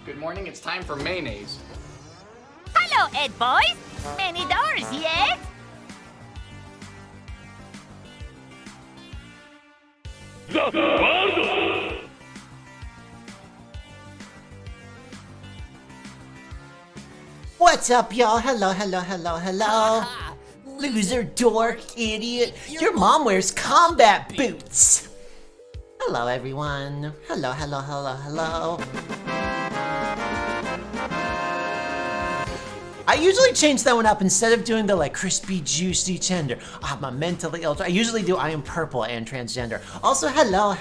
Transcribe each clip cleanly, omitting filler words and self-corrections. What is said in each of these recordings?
Good morning, it's time for mayonnaise. Hello, Ed boys. Many doors yet? What's up, y'all? Hello. Loser, dork, idiot. Your mom wears combat boots. Hello, everyone. Hello. I usually change that one up instead of doing the like crispy, juicy, tender. I'm mentally ill. I usually do I am purple and transgender. Also, hello.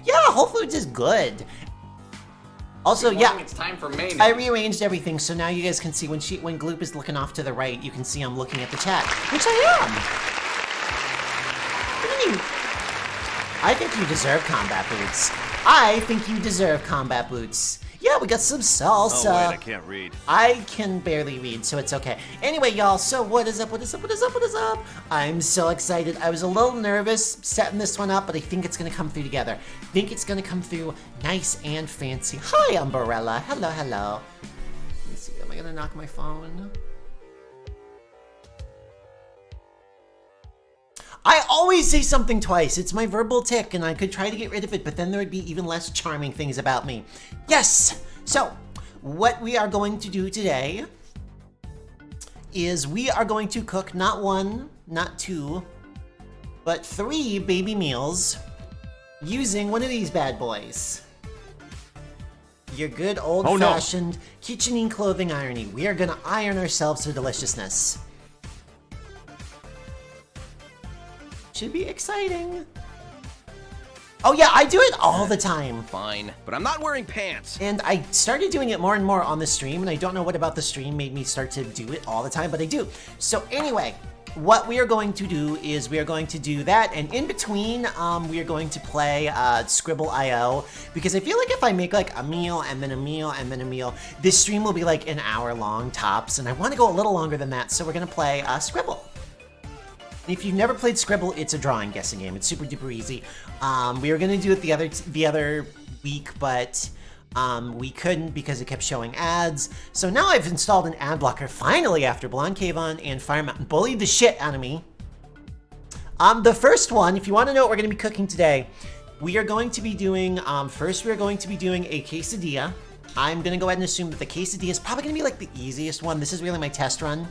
Yeah, Whole Foods is good. Also, Good yeah, morning, it's time for mayonnaise. I rearranged everything so now you guys can see when Gloop is looking off to the right, you can see I'm looking at the chat, which I am. What do you mean? I think you deserve combat boots. Yeah, we got some salsa. Oh wait, I can't read. I can barely read, so it's okay. Anyway, y'all, so what is up? I'm so excited. I was a little nervous setting this one up, but I think it's gonna come through together. I think it's gonna come through nice and fancy. Hi, Umbrella. Hello. Let me see, am I gonna knock my phone? I always say something twice. It's my verbal tick, and I could try to get rid of it, but then there would be even less charming things about me. Yes! So, what we are going to do today is we are going to cook not one, not two, but 3 baby meals using one of these bad boys. Your good old-fashioned kitchening clothing irony. We are gonna iron ourselves to deliciousness. Should be exciting. Oh yeah, I do it all the time. Fine, but I'm not wearing pants. And I started doing it more and more on the stream, and I don't know what about the stream made me start to do it all the time, but I do. So anyway, what we are going to do is we are going to do that, and in between, we are going to play Scribble.io, because I feel like if I make like a meal, and then a meal, and then a meal, this stream will be like an hour long tops, and I want to go a little longer than that, so we're gonna play Scribble. If you've never played Scribble, it's a drawing guessing game. It's super duper easy. We were gonna do it the other week, but we couldn't because it kept showing ads. So now I've installed an ad blocker finally after Blonde Cavon and Fire Mountain bullied the shit out of me. The first one, if you want to know what we're gonna be cooking today, we are going to be doing first we are going to be doing a quesadilla. I'm gonna go ahead and assume that the quesadilla is probably gonna be like the easiest one. This is really my test run.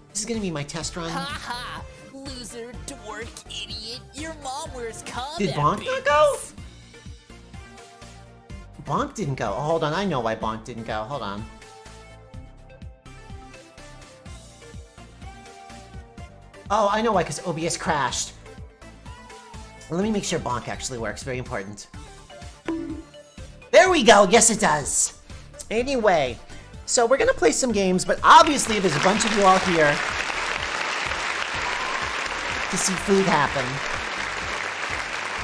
This is gonna be my test run. Haha, loser, dork, idiot. Your mom wears combat Did Bonk boots. not go? Bonk didn't go. Oh, hold on, I know why Bonk didn't go. Hold on. Oh, I know why, because OBS crashed. Let me make sure Bonk actually works. Very important. There we go. Yes, it does. Anyway. So we're gonna play some games, but obviously there's a bunch of you all here to see food happen.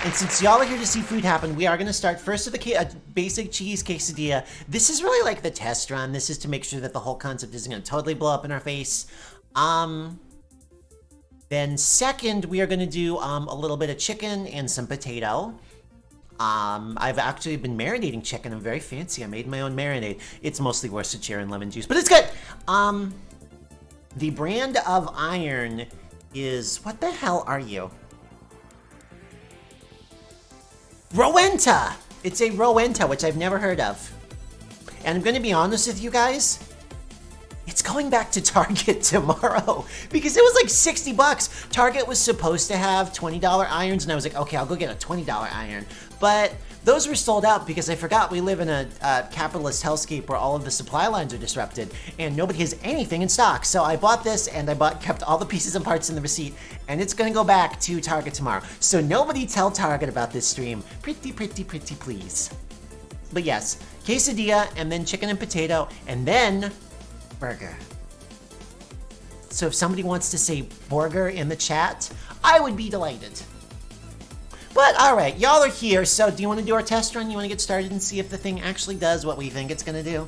And since y'all are here to see food happen, we are gonna start first with a basic cheese quesadilla. This is really like the test run. This is to make sure that the whole concept isn't gonna totally blow up in our face. Then second, we are gonna do a little bit of chicken and some potato. I've actually been marinating chicken. I'm very fancy. I made my own marinade. It's mostly Worcestershire and lemon juice, but it's good. The brand of iron is, what the hell are you? Rowenta! It's a Rowenta, which I've never heard of. And I'm gonna be honest with you guys, it's going back to Target tomorrow because it was like 60 bucks. Target was supposed to have $20 irons, and I was like, okay, I'll go get a $20 iron. But those were sold out because I forgot we live in a capitalist hellscape where all of the supply lines are disrupted and nobody has anything in stock. So I bought this, and I kept all the pieces and parts in the receipt, and it's gonna go back to Target tomorrow. So nobody tell Target about this stream. Pretty please. But yes, quesadilla, and then chicken and potato, and then burger. So if somebody wants to say burger in the chat, I would be delighted. But alright, y'all are here, so do you want to do our test run? You want to get started and see if the thing actually does what we think it's going to do?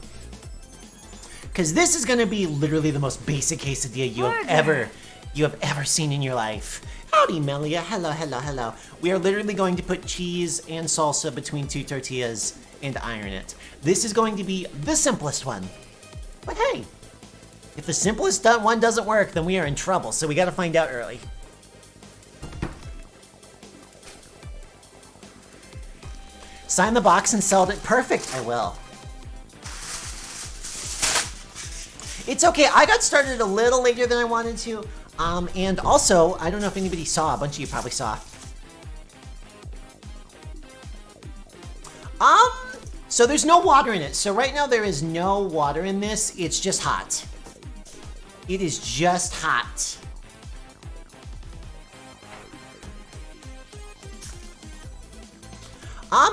Because this is going to be literally the most basic quesadilla you have ever seen in your life. Howdy, Melia. Hello. We are literally going to put cheese and salsa between 2 tortillas and iron it. This is going to be the simplest one. But hey, if the simplest one doesn't work, then we are in trouble, so we gotta find out early. Sign the box and sell it. Perfect, I will. It's okay, I got started a little later than I wanted to. And also, I don't know if anybody saw, a bunch of you probably saw. So there's no water in it. So right now there is no water in this, it's just hot. It is just hot.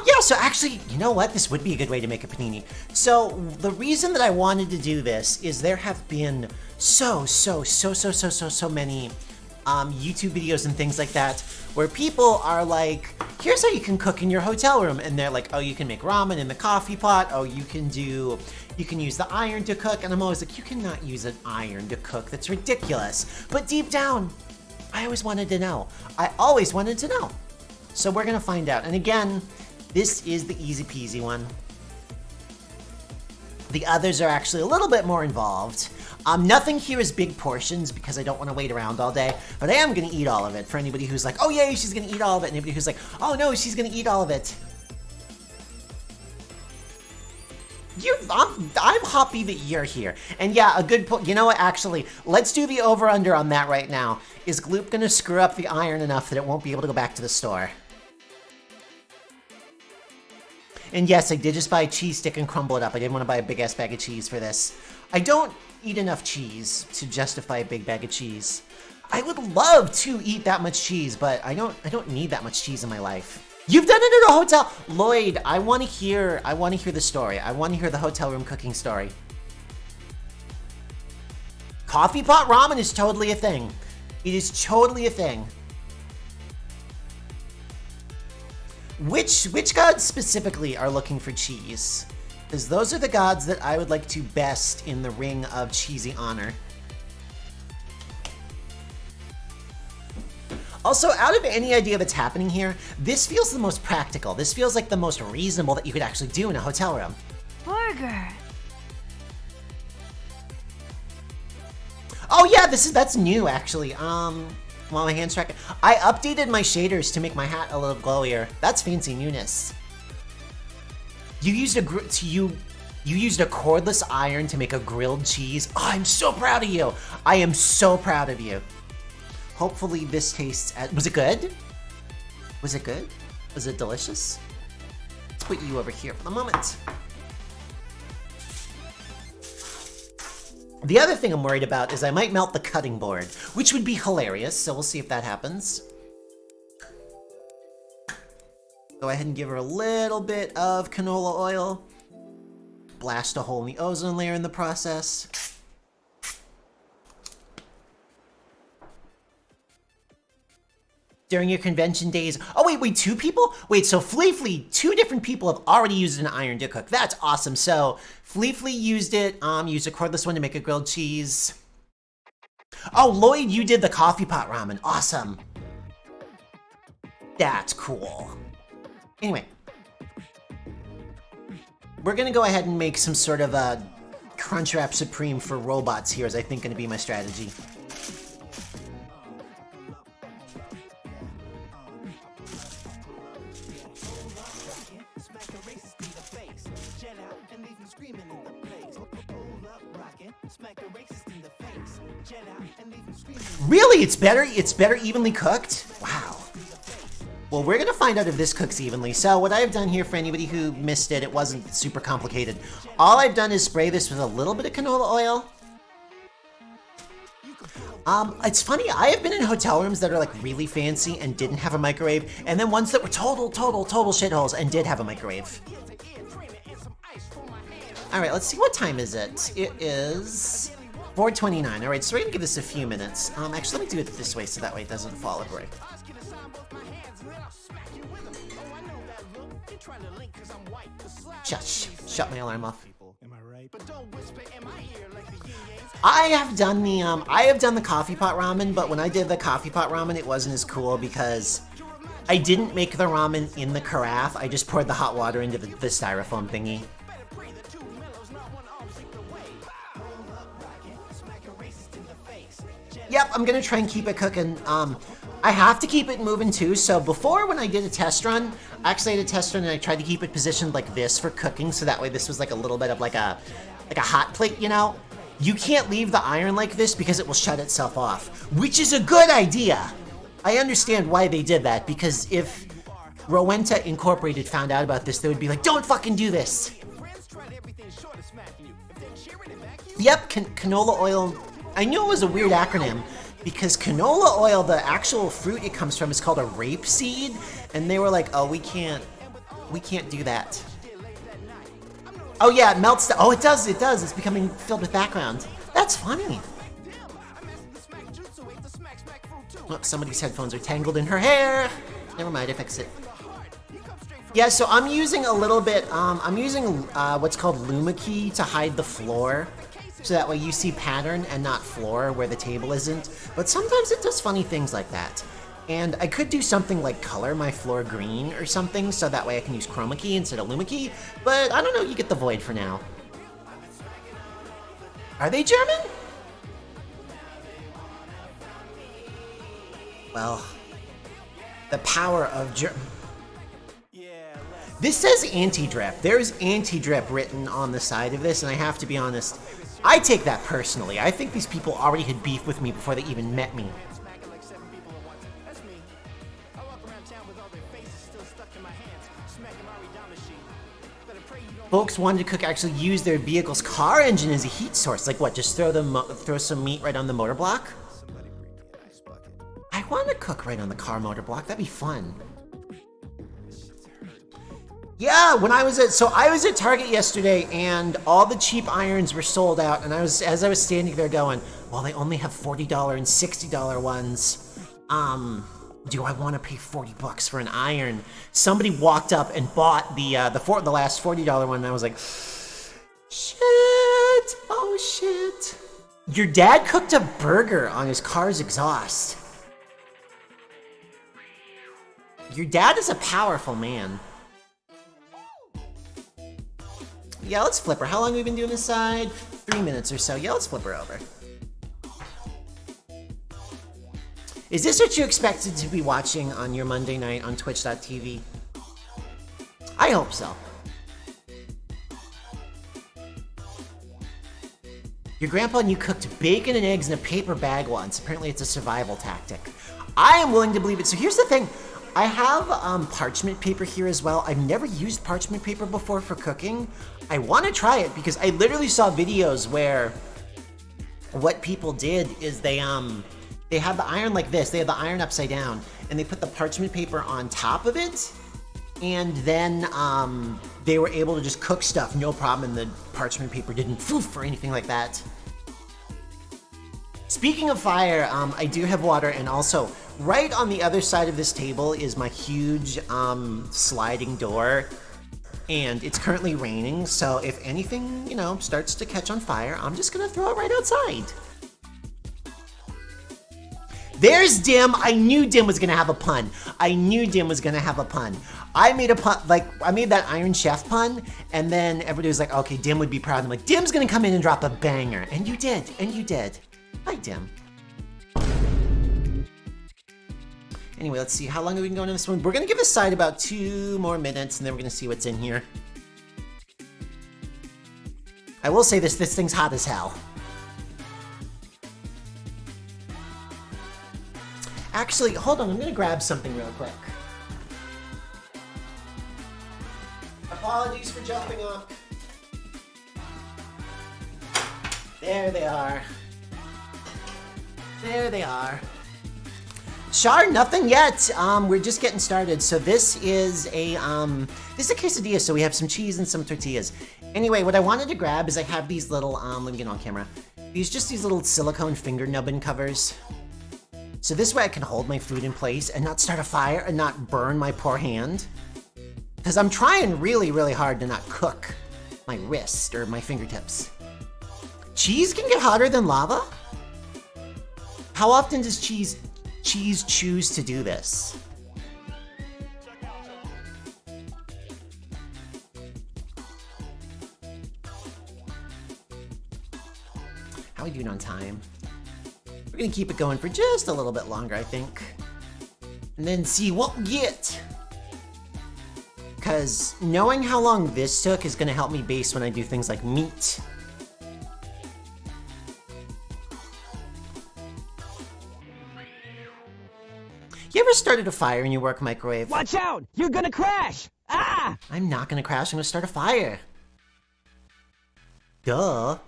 Yeah, so actually, you know what? This would be a good way to make a panini. So, the reason that I wanted to do this is there have been so many YouTube videos and things like that where people are like, here's how you can cook in your hotel room. And they're like, oh, you can make ramen in the coffee pot. Oh, you can use the iron to cook. And I'm always like, you cannot use an iron to cook. That's ridiculous. But deep down, I always wanted to know. I always wanted to know. So we're gonna find out. And again, this is the easy peasy one. The others are actually a little bit more involved. Nothing here is big portions because I don't want to wait around all day, but I am gonna eat all of it. For anybody who's like, oh yay, she's gonna eat all of it. And anybody who's like, oh no, she's gonna eat all of it. I'm happy that you're here. And yeah, a good point. You know what, actually, let's do the over-under on that right now. Is Gloop gonna screw up the iron enough that it won't be able to go back to the store? And yes, I did just buy a cheese stick and crumble it up. I didn't want to buy a big-ass bag of cheese for this. I don't eat enough cheese to justify a big bag of cheese. I would love to eat that much cheese, but I don't need that much cheese in my life. You've done it at a hotel! Lloyd, I want to hear the story. I want to hear the hotel room cooking story. Coffee pot ramen is totally a thing. It is totally a thing. Which gods specifically are looking for cheese? Because those are the gods that I would like to best in the ring of cheesy honor. Also, out of any idea that's happening here, this feels the most practical. This feels like the most reasonable that you could actually do in a hotel room. Burger. Oh yeah, that's new actually. While my hand's tracking, I updated my shaders to make my hat a little glowier. That's fancy newness. You used a cordless iron to make a grilled cheese. Oh, I'm so proud of you. I am so proud of you. Hopefully this tastes. Was it good? Was it good? Was it delicious? Let's put you over here for the moment. The other thing I'm worried about is I might melt the cutting board, which would be hilarious, so we'll see if that happens. Go ahead and give her a little bit of canola oil. Blast a hole in the ozone layer in the process. During your convention days. Oh, wait, 2 people? Wait, so Flea, 2 different people have already used an iron to cook. That's awesome. So Flea used it, used a cordless one to make a grilled cheese. Oh, Lloyd, you did the coffee pot ramen. Awesome. That's cool. Anyway. We're gonna go ahead and make some sort of a Crunchwrap Supreme for robots here is I think gonna be my strategy. Really? It's better evenly cooked? Wow. Well, we're gonna find out if this cooks evenly. So what I've done here, for anybody who missed it, it wasn't super complicated. All I've done is spray this with a little bit of canola oil. It's funny, I have been in hotel rooms that are like really fancy and didn't have a microwave, and then ones that were total shitholes and did have a microwave. Alright, let's see, what time is it? It is 4:29. Alright, so we're gonna give this a few minutes. Actually, let me do it this way so that way it doesn't fall apart. Shut my alarm off. I have done the coffee pot ramen, but when I did the coffee pot ramen, it wasn't as cool because I didn't make the ramen in the carafe. I just poured the hot water into the styrofoam thingy. Yep, I'm gonna try and keep it cooking. I have to keep it moving too, so before when I did a test run, actually I did a test run and I tried to keep it positioned like this for cooking, so that way this was like a little bit of like a hot plate, you know? You can't leave the iron like this because it will shut itself off, which is a good idea. I understand why they did that, because if Rowenta Incorporated found out about this, they would be like, don't fucking do this. Yep, canola oil. I knew it was a weird acronym because canola oil, the actual fruit it comes from, is called a rapeseed, and they were like, oh, we can't do that. Oh yeah, it melts. Oh, it does. It's becoming filled with background. That's funny. Oh, somebody's headphones are tangled in her hair. Never mind, I fixed it. Yeah, so I'm using a little bit, I'm using what's called Luma Key to hide the floor. So that way you see pattern and not floor where the table isn't. But sometimes it does funny things like that. And I could do something like color my floor green or something, so that way I can use Chroma Key instead of Luma Key. But I don't know, you get the void for now. Are they German? Well, the power of This says anti-drip. There's anti-drip written on the side of this, and I have to be honest, I take that personally. I think these people already had beef with me before they even met me. Folks wanted to cook actually use their vehicle's car engine as a heat source. Like what, just throw some meat right on the motor block? I want to cook right on the car motor block. That'd be fun. Yeah, when I was at Target yesterday and all the cheap irons were sold out, and as I was standing there going, well, they only have $40 and $60 ones. Do I want to pay $40 for an iron? Somebody walked up and bought the last $40 one, and I was like, shit, oh shit. Your dad cooked a burger on his car's exhaust. Your dad is a powerful man. Yeah, let's flip her. How long have we been doing this side? 3 minutes or so. Yeah, let's flip her over. Is this what you expected to be watching on your Monday night on Twitch.tv? I hope so. Your grandpa and you cooked bacon and eggs in a paper bag once. Apparently it's a survival tactic. I am willing to believe it. So here's the thing. I have parchment paper here as well. I've never used parchment paper before for cooking. I want to try it because I literally saw videos where what people did is they had the iron like this. They had the iron upside down, and they put the parchment paper on top of it, and then they were able to just cook stuff, no problem, and the parchment paper didn't foof or anything like that. Speaking of fire, I do have water, and also right on the other side of this table is my huge sliding door, and it's currently raining, so if anything, you know, starts to catch on fire, I'm just gonna throw it right outside. There's Dim. I knew Dim was gonna have a pun. I made a pun, like, I made that Iron Chef pun, and then everybody was like, okay, Dim would be proud. I'm like, Dim's gonna come in and drop a banger. And you did, Hi, Dim. Anyway, let's see, how long have we been going on this one? We're gonna give this side about 2 more minutes, and then we're gonna see what's in here. I will say this thing's hot as hell. Actually, hold on, I'm gonna grab something real quick. Apologies for jumping up. There they are. There they are. Char, nothing yet. We're just getting started. So this is a quesadilla. So we have some cheese and some tortillas. Anyway, what I wanted to grab is I have these little let me get on camera. These little silicone finger nubbin covers. So this way I can hold my food in place and not start a fire and not burn my poor hand. Because I'm trying really, really hard to not cook my wrist or my fingertips. Cheese can get hotter than lava? How often does cheese choose to do this? How are we doing on time? We're gonna keep it going for just a little bit longer, I think. And then see what we get. Because knowing how long this took is gonna help me base when I do things like meat. You ever started a fire in your work microwave? Watch out! You're gonna crash! Ah! I'm not gonna crash, I'm gonna start a fire. Duh.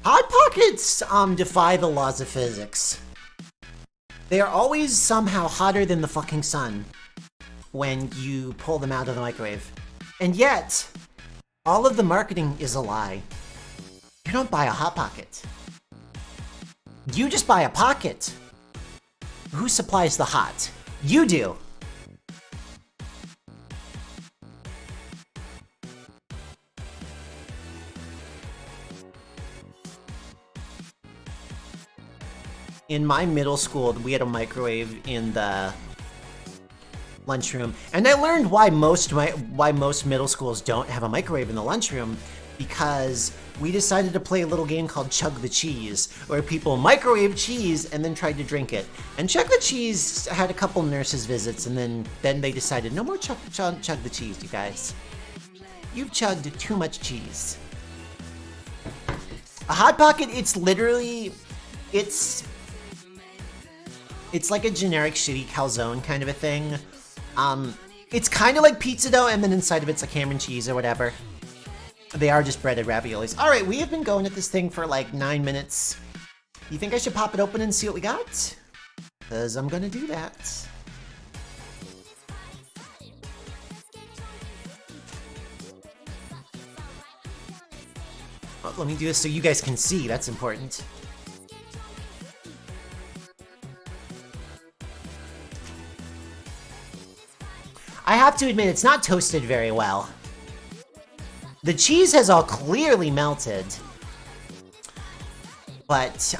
Hot Pockets defy the laws of physics. They are always somehow hotter than the fucking sun when you pull them out of the microwave. And yet, all of the marketing is a lie. You don't buy a Hot Pocket. You just buy a pocket. Who supplies the hot? You do. In my middle school, we had a microwave in the lunchroom, and I learned why most middle schools don't have a microwave in the lunchroom, because we decided to play a little game called Chug the Cheese, where people microwave cheese and then tried to drink it. And Chug the Cheese had a couple nurses' visits, and then they decided, no more chug the cheese, you guys. You've chugged too much cheese. A Hot Pocket, it's literally, it's like a generic shitty calzone kind of a thing. It's kind of like pizza dough, and then inside of it's like ham and cheese or whatever. They are just breaded raviolis. All right, we have been going at this thing for like 9 minutes. You think I should pop it open and see what we got? Because I'm gonna do that. Oh, let me do this so you guys can see. That's important. I have to admit, it's not toasted very well. The cheese has all clearly melted, but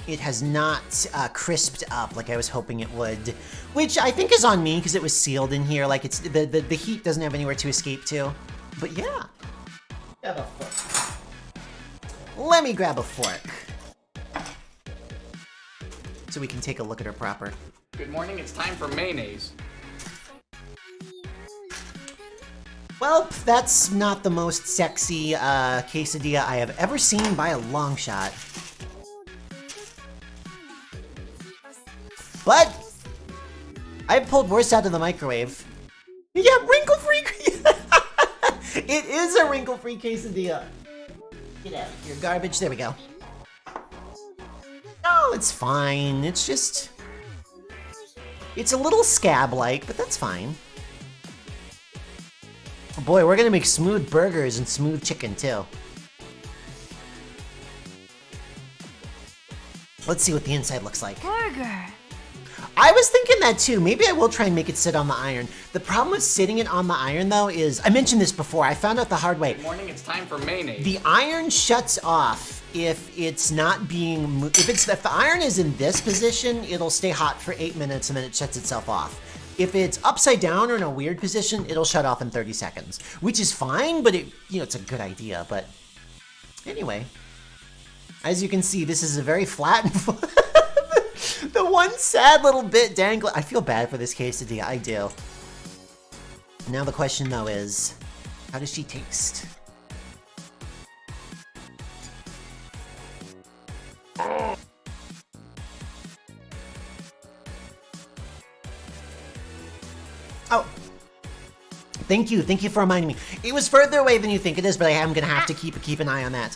it has not crisped up like I was hoping it would, which I think is on me because it was sealed in here. Like it's the heat doesn't have anywhere to escape to. But yeah, grab a fork. Let me grab a fork so we can take a look at her proper. Good morning, it's time for mayonnaise. Well, that's not the most sexy quesadilla I have ever seen by a long shot. But I've pulled worse out of the microwave. Yeah, wrinkle-free. It is a wrinkle-free quesadilla. Get out of here, garbage. There we go. No, it's fine. It's just... it's a little scab-like, but that's fine. Boy, we're gonna make smooth burgers and smooth chicken, too. Let's see what the inside looks like. Burger. I was thinking that, too. Maybe I will try and make it sit on the iron. The problem with sitting it on the iron, though, is... I mentioned this before. I found out the hard way. Good morning, it's time for mayonnaise. The iron shuts off if it's not being... If the iron is in this position, it'll stay hot for 8 minutes and then it shuts itself off. If it's upside down or in a weird position, it'll shut off in 30 seconds, which is fine, but it's a good idea. But anyway, as you can see, this is a very flat and the one sad little bit dangling. I feel bad for this quesadilla, I do. Now the question though is, how does she taste? Oh, thank you for reminding me. It was further away than you think it is, but I am gonna have to keep an eye on that.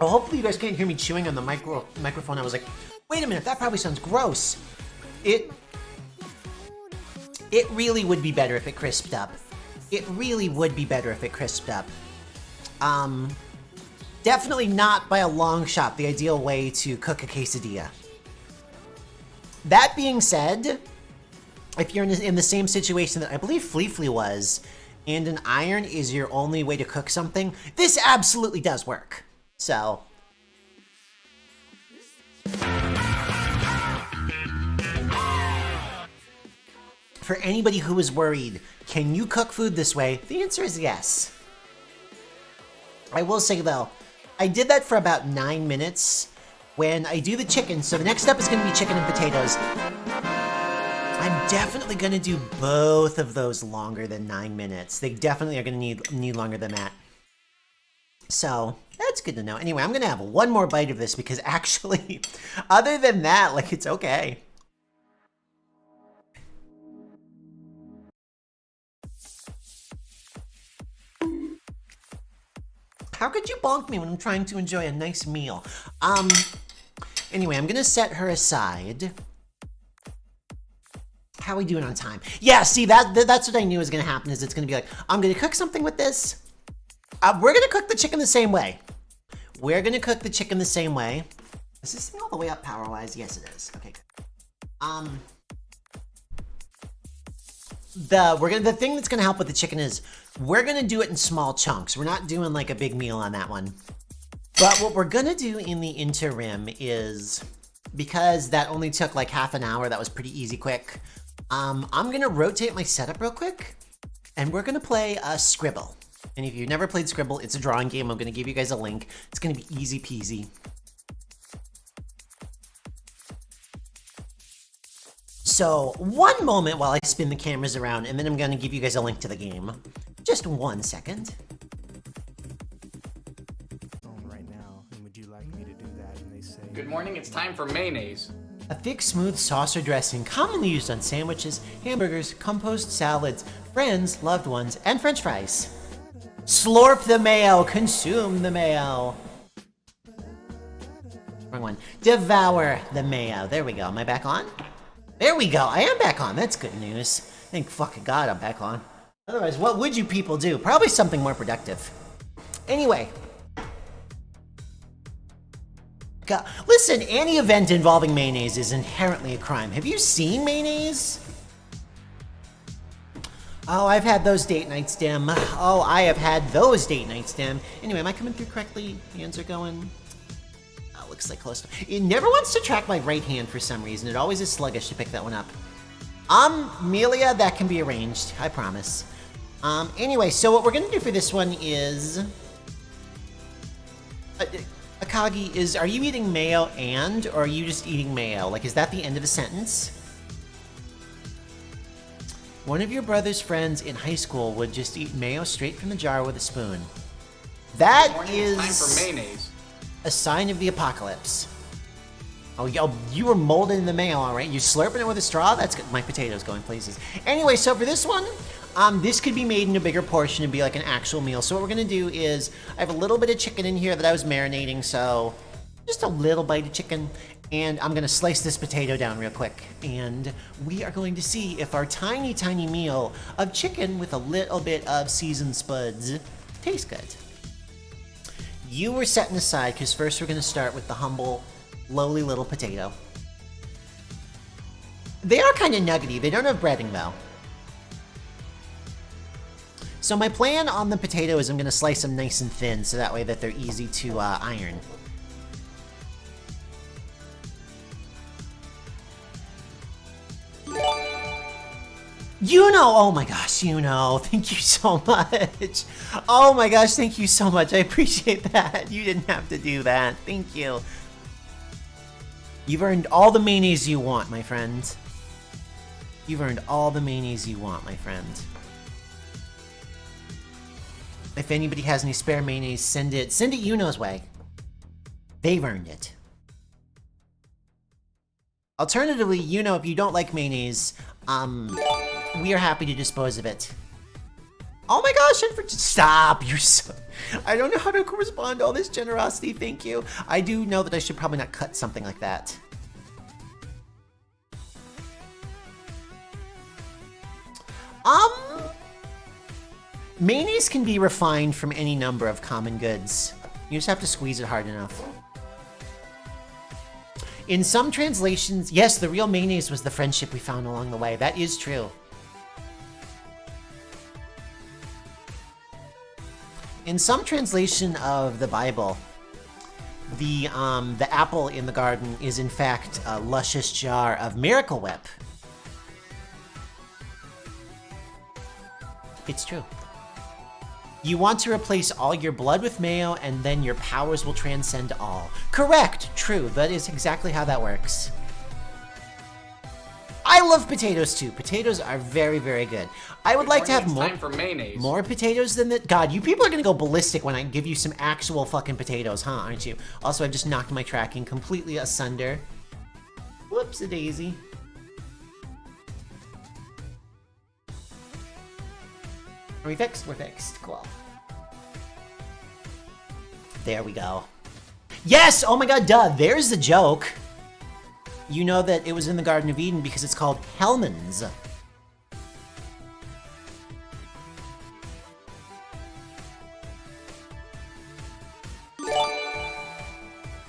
Oh, hopefully you guys can't hear me chewing on the microphone. I was like, wait a minute, that probably sounds gross. It really would be better if it crisped up. It really would be better if it crisped up. Definitely not by a long shot the ideal way to cook a quesadilla. That being said, if you're in the same situation that I believe Fleefly was, and an iron is your only way to cook something, this absolutely does work. So... for anybody who is worried, can you cook food this way? The answer is yes. I will say though, I did that for about 9 minutes when I do the chicken. So the next step is going to be chicken and potatoes. I'm definitely going to do both of those longer than 9 minutes. They definitely are going to need longer than that. So that's good to know. Anyway, I'm going to have one more bite of this because actually, other than that, like, it's okay. How could you bonk me when I'm trying to enjoy a nice meal? Anyway, I'm going to set her aside. How are we doing on time? Yeah, see, that's what I knew was going to happen, is it's going to be like, I'm going to cook something with this. We're going to cook the chicken the same way. We're going to cook the chicken the same way. Is this thing all the way up power-wise? Yes, it is. Okay, good. The thing that's going to help with the chicken is we're going to do it in small chunks. We're not doing like a big meal on that one. But what we're going to do in the interim is, because that only took like half an hour, that was pretty easy quick, I'm going to rotate my setup real quick, and we're going to play Scribble. And if you've never played Scribble, it's a drawing game. I'm going to give you guys a link. It's going to be easy peasy. So, one moment while I spin the cameras around, and then I'm going to give you guys a link to the game. Just 1 second. Right now, and would you like me to do that? And they say, Good morning, it's time for mayonnaise. A thick, smooth sauce or dressing commonly used on sandwiches, hamburgers, compost salads, friends, loved ones, and french fries. Slurp the mayo, consume the mayo. Wrong one. Devour the mayo. There we go. Am I back on? There we go. I am back on. That's good news. Thank fucking God I'm back on. Otherwise, what would you people do? Probably something more productive. Anyway. God. Listen, any event involving mayonnaise is inherently a crime. Have you seen mayonnaise? Oh, I've had those date nights, Dim. Oh, I have had those date nights, Dim. Anyway, am I coming through correctly? Hands are going. Oh, looks like close. It never wants to track my right hand for some reason. It always is sluggish to pick that one up. Melia, that can be arranged. I promise. Anyway, so what we're gonna do for this one is... Akagi, are you eating mayo or are you just eating mayo? Like, is that the end of the sentence? One of your brother's friends in high school would just eat mayo straight from the jar with a spoon. That is time for mayonnaise. A sign of the apocalypse. Oh, yo, you were molding the mayo, all right? You slurping it with a straw? That's good. My potatoes going places. Anyway, so for this one, this could be made in a bigger portion and be like an actual meal. So what we're gonna do is, I have a little bit of chicken in here that I was marinating, so just a little bite of chicken. And I'm gonna slice this potato down real quick. And we are going to see if our tiny, tiny meal of chicken with a little bit of seasoned spuds tastes good. You were setting aside, because first we're gonna start with the humble, lowly little potato. They are kind of nuggety. They don't have breading though. So my plan on the potato is I'm gonna slice them nice and thin so that way that they're easy to iron. Oh my gosh, thank you so much. Oh my gosh, thank you so much. I appreciate that. You didn't have to do that. Thank you. You've earned all the mayonnaise you want, my friend. You've earned all the mayonnaise you want, my friend. If anybody has any spare mayonnaise, send it Yuno's way. They've earned it. Alternatively, if you don't like mayonnaise, we are happy to dispose of it. Oh my gosh, stop! I don't know how to correspond to all this generosity, thank you. I do know that I should probably not cut something like that. Mayonnaise can be refined from any number of common goods. You just have to squeeze it hard enough. In some translations, yes, the real mayonnaise was the friendship we found along the way. That is true. In some translation of the Bible, the apple in the garden is in fact a luscious jar of Miracle Whip. It's true. You want to replace all your blood with mayo, and then your powers will transcend all. Correct! True, that is exactly how that works. I love potatoes too. Potatoes are very, very good. I would like to have Time for mayonnaise. more potatoes than that. God, you people are gonna go ballistic when I give you some actual fucking potatoes, huh? Aren't you? Also, I've just knocked my tracking completely asunder. Whoops-a-daisy. Are we fixed? We're fixed. Cool. There we go. Yes! Oh my god, duh. There's the joke. You know that it was in the Garden of Eden because it's called Hellman's.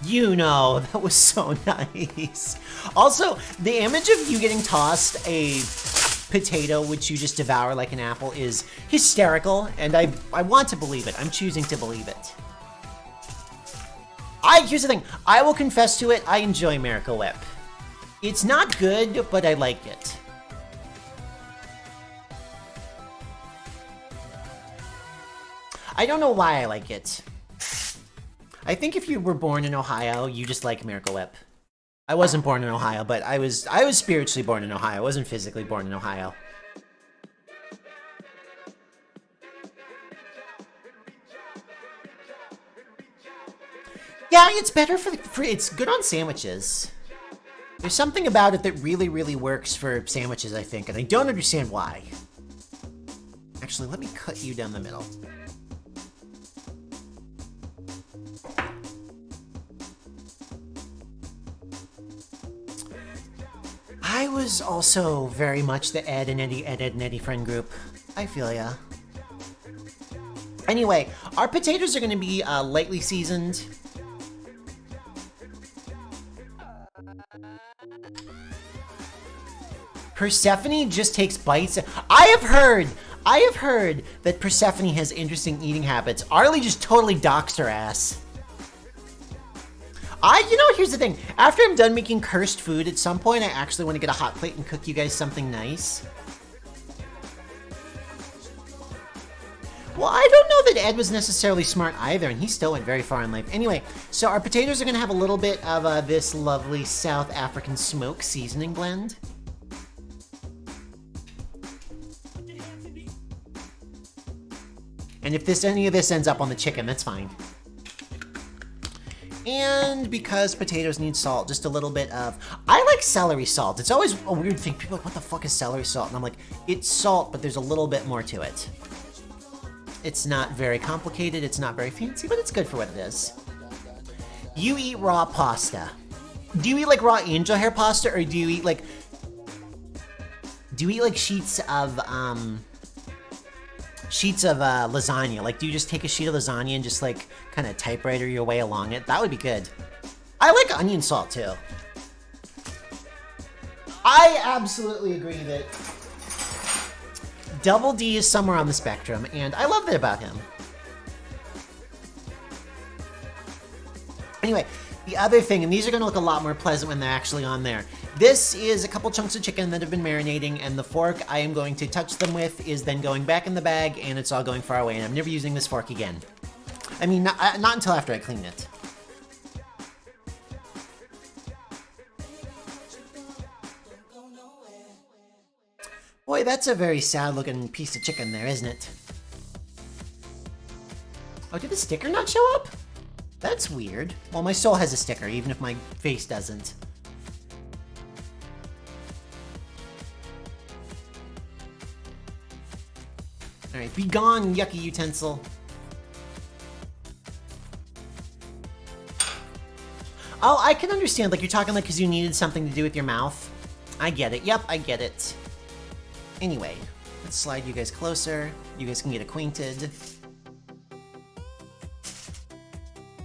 You know, that was so nice. Also, the image of you getting tossed a potato which you just devour like an apple is hysterical, and I want to believe it. I'm choosing to believe it. Here's the thing. I will confess to it. I enjoy Miracle Whip. It's not good, but I like it. I don't know why I like it. I think if you were born in Ohio, you just like Miracle Whip. I wasn't born in Ohio, but I was spiritually born in Ohio. I wasn't physically born in Ohio. Yeah, it's better for it's good on sandwiches. There's something about it that really, really works for sandwiches, I think, and I don't understand why. Actually, let me cut you down the middle. I was also very much the Ed and Eddie friend group. I feel ya. Anyway, our potatoes are going to be lightly seasoned. Persephone just takes bites. I have heard that Persephone has interesting eating habits. Arlie just totally doxed her ass. You know, here's the thing. After I'm done making cursed food, at some point I actually want to get a hot plate and cook you guys something nice. Well, I don't know that Ed was necessarily smart either, and he still went very far in life. Anyway, so our potatoes are going to have a little bit of this lovely South African smoke seasoning blend. And if any of this ends up on the chicken, that's fine. And because potatoes need salt, just a little bit of... I like celery salt. It's always a weird thing. People are like, what the fuck is celery salt? And I'm like, it's salt, but there's a little bit more to it. It's not very complicated. It's not very fancy, but it's good for what it is. You eat raw pasta. Do you eat like raw angel hair pasta, or do you eat like... sheets of lasagna? Like, do you just take a sheet of lasagna and just like kind of typewriter your way along it? That would be good. I like onion salt too. I absolutely agree that Double D is somewhere on the spectrum, and I love that about him. Anyway, the other thing, and these are going to look a lot more pleasant when they're actually on there. This is a couple chunks of chicken that have been marinating, and the fork I am going to touch them with is then going back in the bag, and it's all going far away, and I'm never using this fork again. I mean, not until after I clean it. Boy, that's a very sad-looking piece of chicken there, isn't it? Oh, did the sticker not show up? That's weird. Well, my soul has a sticker, even if my face doesn't. Alright, be gone, yucky utensil. Oh, I can understand, like, you're talking like because you needed something to do with your mouth. I get it. Yep, I get it. Anyway, let's slide you guys closer. You guys can get acquainted.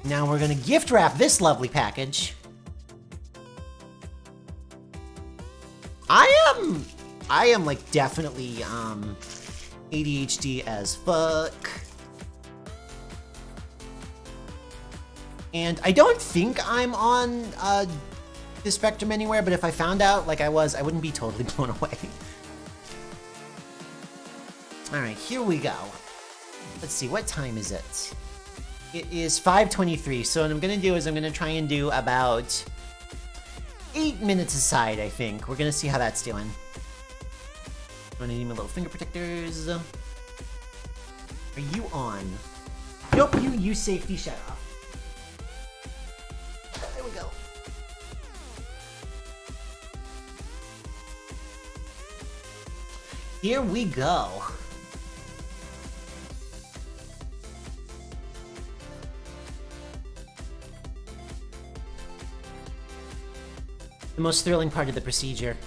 Now we're gonna gift wrap this lovely package. I am like definitely ADHD as fuck. And I don't think I'm on the spectrum anywhere, but if I found out like I was, I wouldn't be totally blown away. Alright, here we go. Let's see, what time is it? It is 5:23, so what I'm gonna do is I'm gonna try and do about 8 minutes aside, I think. We're gonna see how that's doing. I'm gonna need my little finger protectors. Are you on? Nope, you use safety shut off. There we go. Here we go. The most thrilling part of the procedure.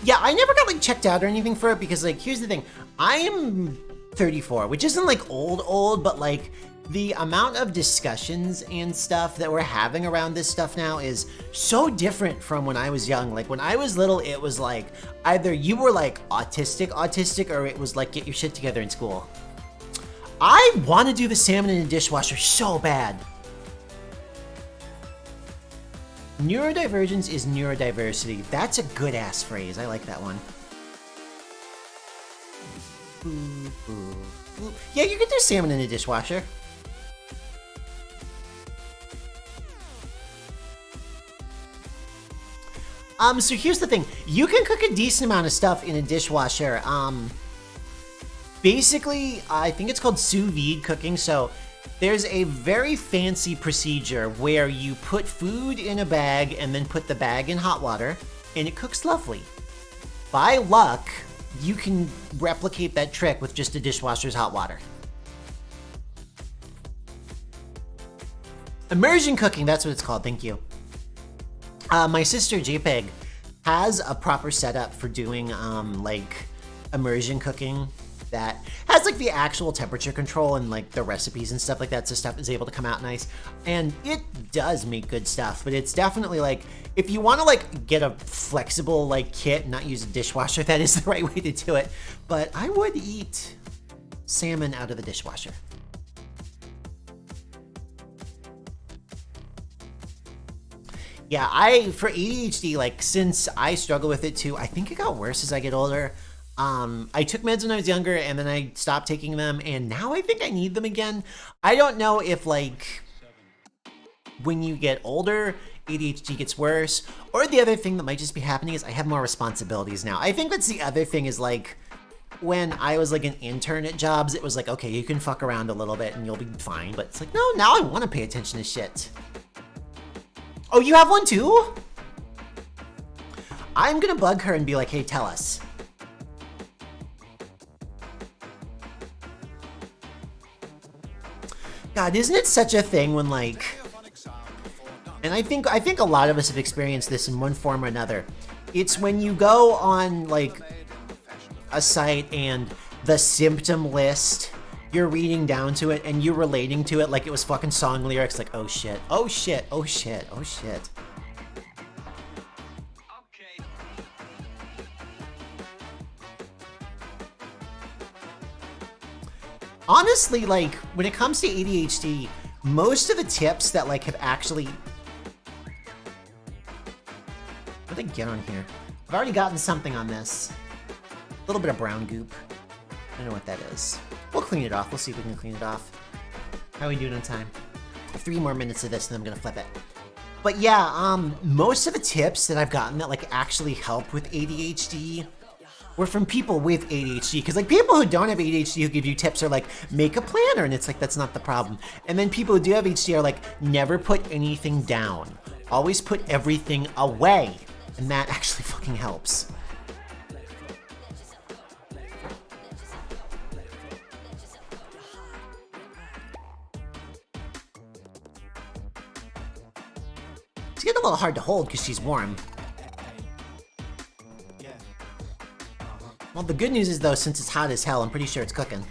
Yeah, I never got like checked out or anything for it because like, here's the thing. I am 34, which isn't like old, but like the amount of discussions and stuff that we're having around this stuff now is so different from when I was young. Like when I was little, it was like either you were like autistic, or it was like get your shit together in school. I want to do the salmon in a dishwasher so bad. Neurodivergence is neurodiversity. That's a good ass phrase. I like that one. Yeah, you can do salmon in a dishwasher. So here's the thing. You can cook a decent amount of stuff in a dishwasher. Basically, I think it's called sous vide cooking. So there's a very fancy procedure where you put food in a bag and then put the bag in hot water, and it cooks lovely. By luck, you can replicate that trick with just a dishwasher's hot water. Immersion cooking, that's what it's called, thank you. My sister JPEG has a proper setup for doing like immersion cooking that has like the actual temperature control and like the recipes and stuff like that, so stuff is able to come out nice. And it does make good stuff, but it's definitely like, if you want to like get a flexible like kit and not use a dishwasher, that is the right way to do it. But I would eat salmon out of the dishwasher. Yeah, for ADHD, like since I struggle with it too, I think it got worse as I get older. I took meds when I was younger and then I stopped taking them, and now I think I need them again. I don't know if like when you get older, ADHD gets worse, or the other thing that might just be happening is I have more responsibilities now. I think that's the other thing is like when I was like an intern at jobs, it was like, okay, you can fuck around a little bit and you'll be fine. But it's like, no, now I want to pay attention to shit. Oh, you have one too? I'm gonna bug her and be like, hey, tell us. God, isn't it such a thing when like, and I think a lot of us have experienced this in one form or another. It's when you go on like a site and the symptom list, you're reading down to it and you're relating to it like it was fucking song lyrics, like, oh shit, oh shit, oh shit, oh shit. Honestly, like, when it comes to ADHD, most of the tips that, like, have actually... What did I get on here? I've already gotten something on this. A little bit of brown goop. I don't know what that is. We'll clean it off. We'll see if we can clean it off. How are we doing on time? 3 more minutes of this and I'm gonna flip it. But yeah, most of the tips that I've gotten that, like, actually help with ADHD were from people with ADHD, because like people who don't have ADHD who give you tips are like, make a planner, and it's like, that's not the problem. And then people who do have ADHD are like, never put anything down, always put everything away, and that actually fucking helps. It's getting a little hard to hold because she's warm. Well, the good news is though, since it's hot as hell, I'm pretty sure it's cooking.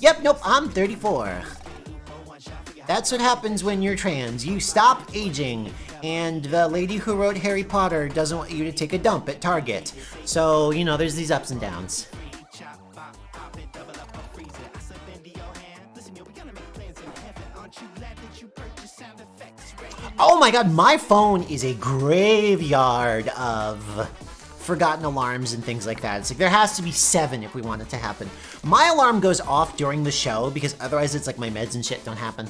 Yep, nope, I'm 34. That's what happens when you're trans. You stop aging, and the lady who wrote Harry Potter doesn't want you to take a dump at Target. So, you know, there's these ups and downs. Oh my god, my phone is a graveyard of forgotten alarms and things like that. It's like there has to be 7 if we want it to happen. My alarm goes off during the show because otherwise it's like my meds and shit don't happen.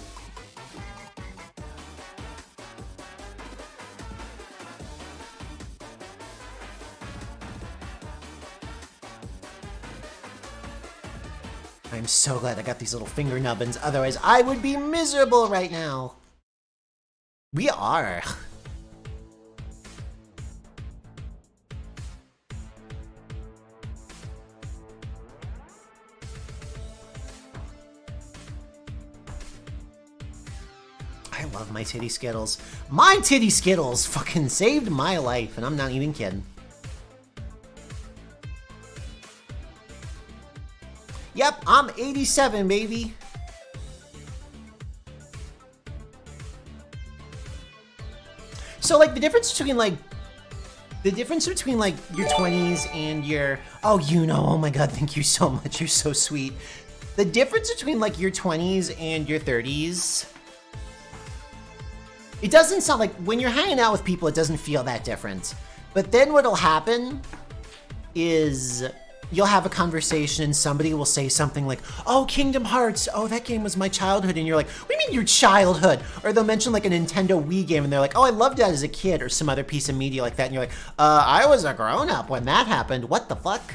I'm so glad I got these little finger nubbins, otherwise I would be miserable right now. We are. I love my titty Skittles. My titty Skittles fucking saved my life, and I'm not even kidding. Yep, I'm 87, baby. So like the difference between like your 20s and your, oh, you know, oh my god, thank you so much, you're so sweet. The difference between like your 20s and your 30s, it doesn't sound like, when you're hanging out with people, it doesn't feel that different. But then what'll happen is you'll have a conversation and somebody will say something like, oh, Kingdom Hearts, oh, that game was my childhood. And you're like, what do you mean your childhood? Or they'll mention like a Nintendo Wii game and they're like, oh, I loved that as a kid, or some other piece of media like that. And you're like, I was a grown-up when that happened. What the fuck?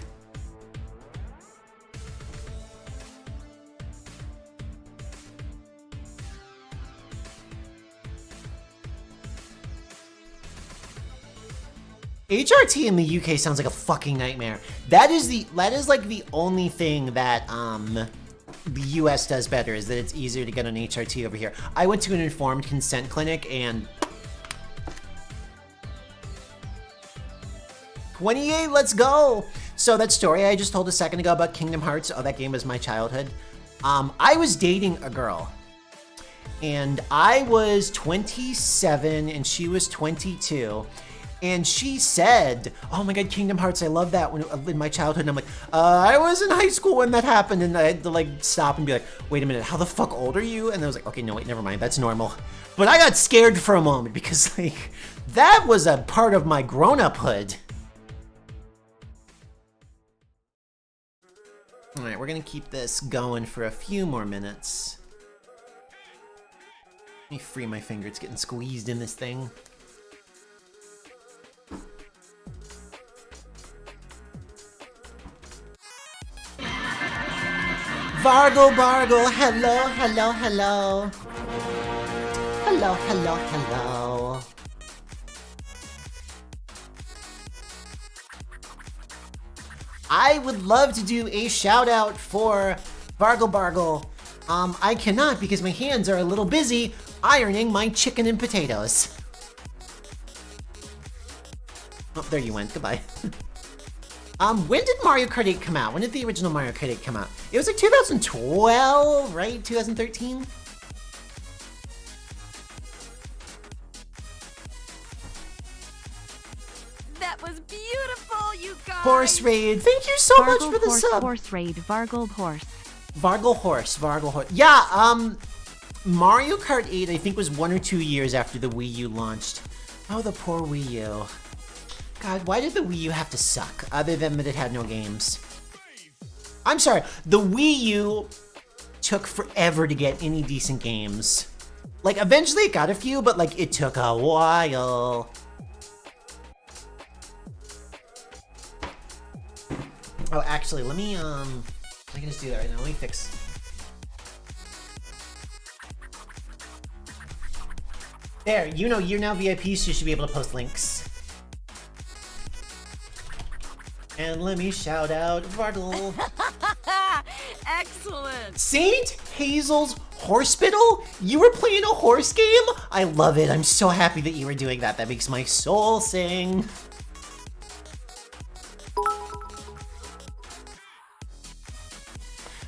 HRT in the UK sounds like a fucking nightmare. That is like the only thing that the US does better, is that it's easier to get an HRT over here. I went to an informed consent clinic and 28, let's go. So that story I just told a second ago about Kingdom Hearts, oh, that game was my childhood. I was dating a girl and I was 27 and she was 22. And she said, oh my god, Kingdom Hearts, I love that when in my childhood. And I'm like, I was in high school when that happened. And I had to like stop and be like, wait a minute, how the fuck old are you? And I was like, okay, no, wait, never mind, that's normal. But I got scared for a moment because like, that was a part of my grown-uphood. All right, we're gonna keep this going for a few more minutes. Let me free my finger, it's getting squeezed in this thing. Vargle Bargle, hello, hello, hello. Hello, hello, hello. I would love to do a shout out for Vargle Bargle. I cannot because my hands are a little busy ironing my chicken and potatoes. Oh, there you went, goodbye. When did Mario Kart 8 come out? When did the original Mario Kart 8 come out? It was like 2012, right? 2013? That was beautiful, you guys! Horse Raid, thank you so much for the sub! Horse Raid, Vargle Horse. Vargle Horse, Vargle Horse. Yeah, Mario Kart 8 I think was 1 or 2 years after the Wii U launched. Oh, the poor Wii U. God, why did the Wii U have to suck, other than that it had no games? I'm sorry, the Wii U took forever to get any decent games. Like, eventually it got a few, but like, it took a while. Oh, actually, let me, I can just do that right now, let me fix. There, you know, you're now VIPs, so you should be able to post links. And let me shout out Vargle. Excellent! Saint Hazel's Hospital? You were playing a horse game? I love it. I'm so happy that you were doing that. That makes my soul sing.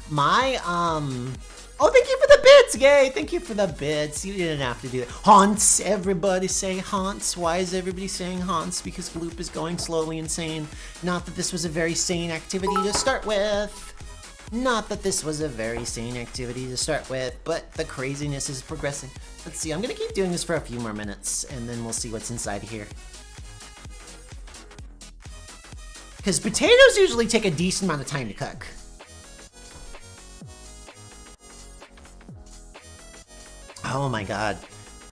My, oh, thank you for the bits, Gay. Thank you for the bits. You didn't have to do that. Haunts. Everybody say haunts. Why is everybody saying haunts? Because Gloop is going slowly insane. Not that this was a very sane activity to start with. Not that this was a very sane activity to start with, but the craziness is progressing. Let's see, I'm gonna keep doing this for a few more minutes, and then we'll see what's inside here. Because potatoes usually take a decent amount of time to cook. Oh my god.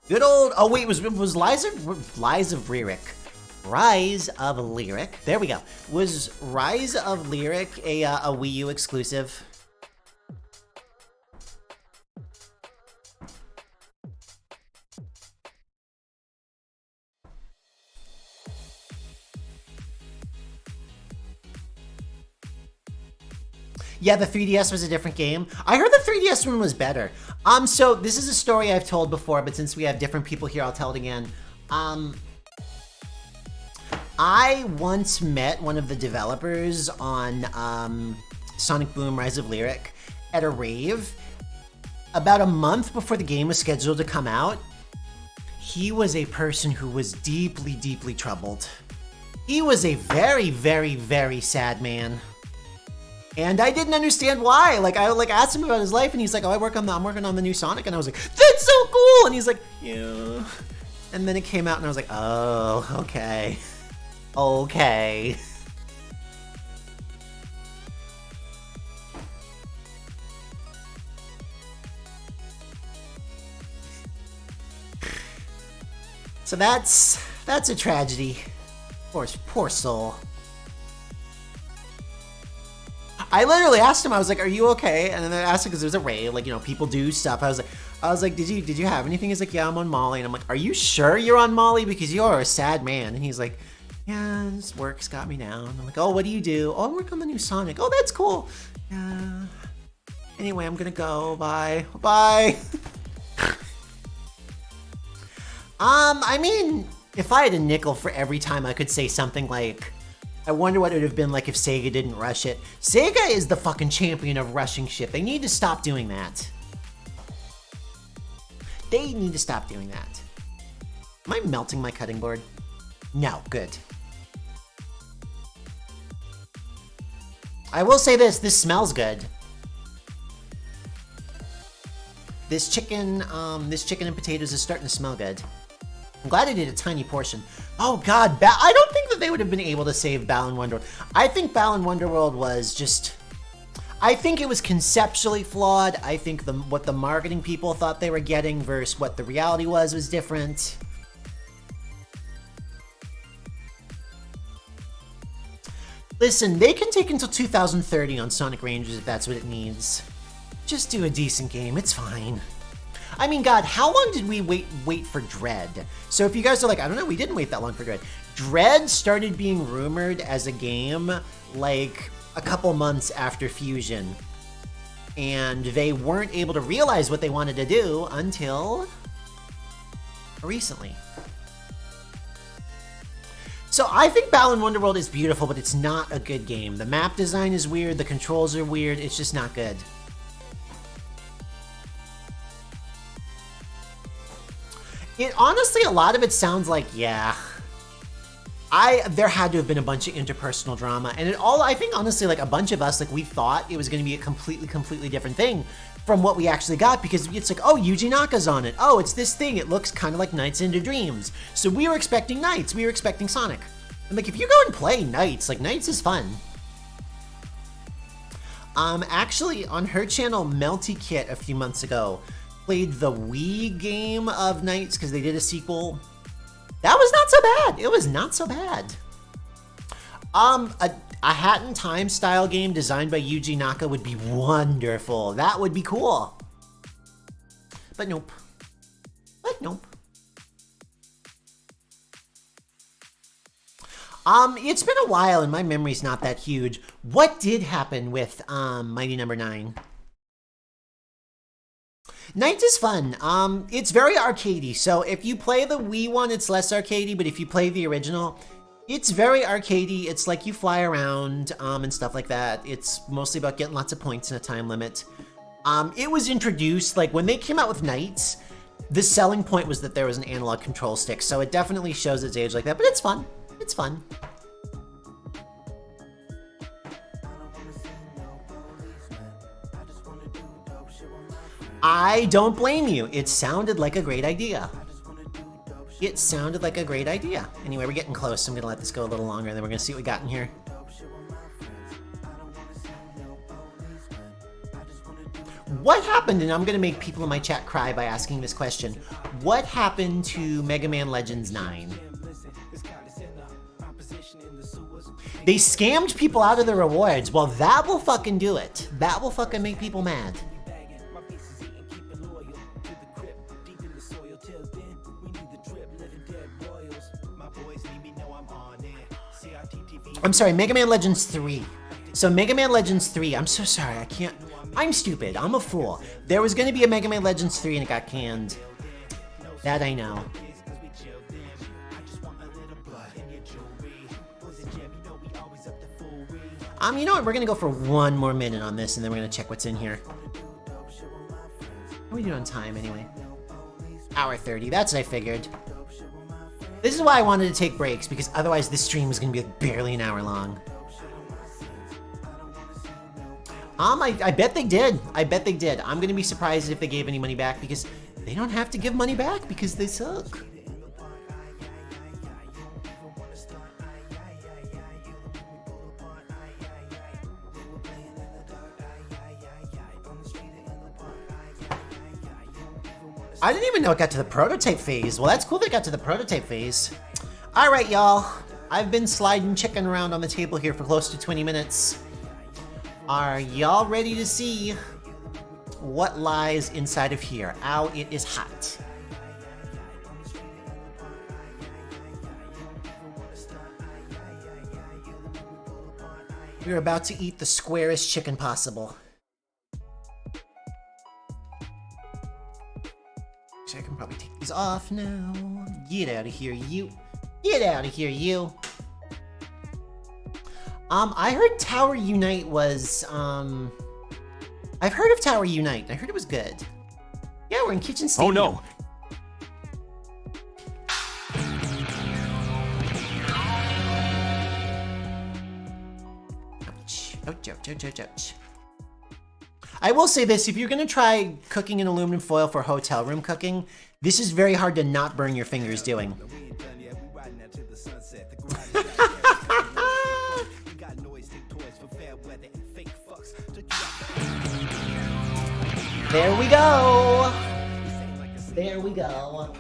Good old, oh wait, was Lies of Lyric. Rise of Lyric. There we go. Was Rise of Lyric a Wii U exclusive? Yeah, the 3DS was a different game. I heard the 3DS one was better. So this is a story I've told before, but since we have different people here, I'll tell it again. I once met one of the developers on Sonic Boom Rise of Lyric at a rave. About a month before the game was scheduled to come out, he was a person who was deeply, deeply troubled. He was a very, very, very sad man. And I didn't understand why. Like, I asked him about his life, and he's like, oh, I'm working on the new Sonic. And I was like, that's so cool! And he's like, yeah. And then it came out, and I was like, oh, okay. Okay. So that's a tragedy. Poor soul. I literally asked him, I was like, are you okay? And then I asked him because it was a rave, like, you know, people do stuff. I was like, did you have anything? He's like, yeah, I'm on Molly. And I'm like, are you sure you're on Molly? Because you're a sad man. And he's like, yeah, this work's got me down. I'm like, oh, what do you do? Oh, I work on the new Sonic. Oh, that's cool. Yeah. Anyway, I'm gonna go. Bye. Bye. I mean, if I had a nickel for every time I could say something like, I wonder what it would have been like if Sega didn't rush it. Sega is the fucking champion of rushing shit. They need to stop doing that. They need to stop doing that. Am I melting my cutting board? No, good. I will say this smells good. This chicken and potatoes is starting to smell good. I'm glad I did a tiny portion. Oh god, I don't think that they would have been able to save Balan Wonderworld. I think Balan Wonderworld was just... I think it was conceptually flawed. I think what the marketing people thought they were getting versus what the reality was different. Listen, they can take until 2030 on Sonic Rangers if that's what it needs. Just do a decent game, it's fine. I mean, God, how long did we wait for Dread? So if you guys are like, I don't know, we didn't wait that long for Dread. Dread started being rumored as a game like a couple months after Fusion. And they weren't able to realize what they wanted to do until recently. So I think Balan Wonderworld is beautiful, but it's not a good game. The map design is weird, the controls are weird, it's just not good. Honestly, a lot of it sounds like, yeah. There had to have been a bunch of interpersonal drama, and I think honestly, like a bunch of us, like we thought it was going to be a completely different thing from what we actually got, because it's like, oh, Yuji Naka's on it. Oh, it's this thing. It looks kind of like Nights into Dreams. So we were expecting Nights. We were expecting Sonic. And like, if you go and play Nights, like Nights is fun. Actually, on her channel, Melty Kit a few months ago played the Wii game of Nights because they did a sequel. That was not so bad. It was not so bad. A Hat in Time style game designed by Yuji Naka would be wonderful. That would be cool. But nope. But nope. It's been a while and my memory's not that huge. What did happen with Mighty Number 9? Nights is fun. It's very arcadey. So if you play the Wii one, it's less arcadey, but if you play the original, it's very arcadey. It's like you fly around and stuff like that. It's mostly about getting lots of points in a time limit. It was introduced, like when they came out with Nights, the selling point was that there was an analog control stick, so it definitely shows its age like that, but it's fun. It's fun. I don't blame you. It sounded like a great idea. It sounded like a great idea. Anyway, we're getting close. So I'm gonna let this go a little longer, and then we're gonna see what we got in here. What happened, and I'm gonna make people in my chat cry by asking this question. What happened to Mega Man Legends 9? They scammed people out of the rewards. Well, that will fucking do it. That will fucking make people mad. I'm sorry, Mega Man Legends 3. So Mega Man Legends 3, I'm so sorry, I can't, I'm stupid, I'm a fool. There was gonna be a Mega Man Legends 3 and it got canned. That I know. You know what, we're gonna go for one more minute on this and then we're gonna check what's in here. How are we doing on time anyway? Hour 30, that's what I figured. This is why I wanted to take breaks, because otherwise this stream was gonna be like barely an hour long. I bet they did. I bet they did. I'm gonna be surprised if they gave any money back, because they don't have to give money back because they suck. I didn't even know it got to the prototype phase. Well, that's cool they got to the prototype phase. All right, y'all. I've been sliding chicken around on the table here for close to 20 minutes. Are y'all ready to see what lies inside of here? Ow, it is hot. We're about to eat the squarest chicken possible. I can probably take these off now. Get out of here, you. Get out of here, you. I heard Tower Unite was, I've heard of Tower Unite. I heard it was good. Yeah, we're in Kitchen Stadium. Oh no! Ouch. Ouch, ouch, ouch, ouch, ouch. I will say this, if you're gonna try cooking in aluminum foil for hotel room cooking, this is very hard to not burn your fingers doing. There we go! There we go.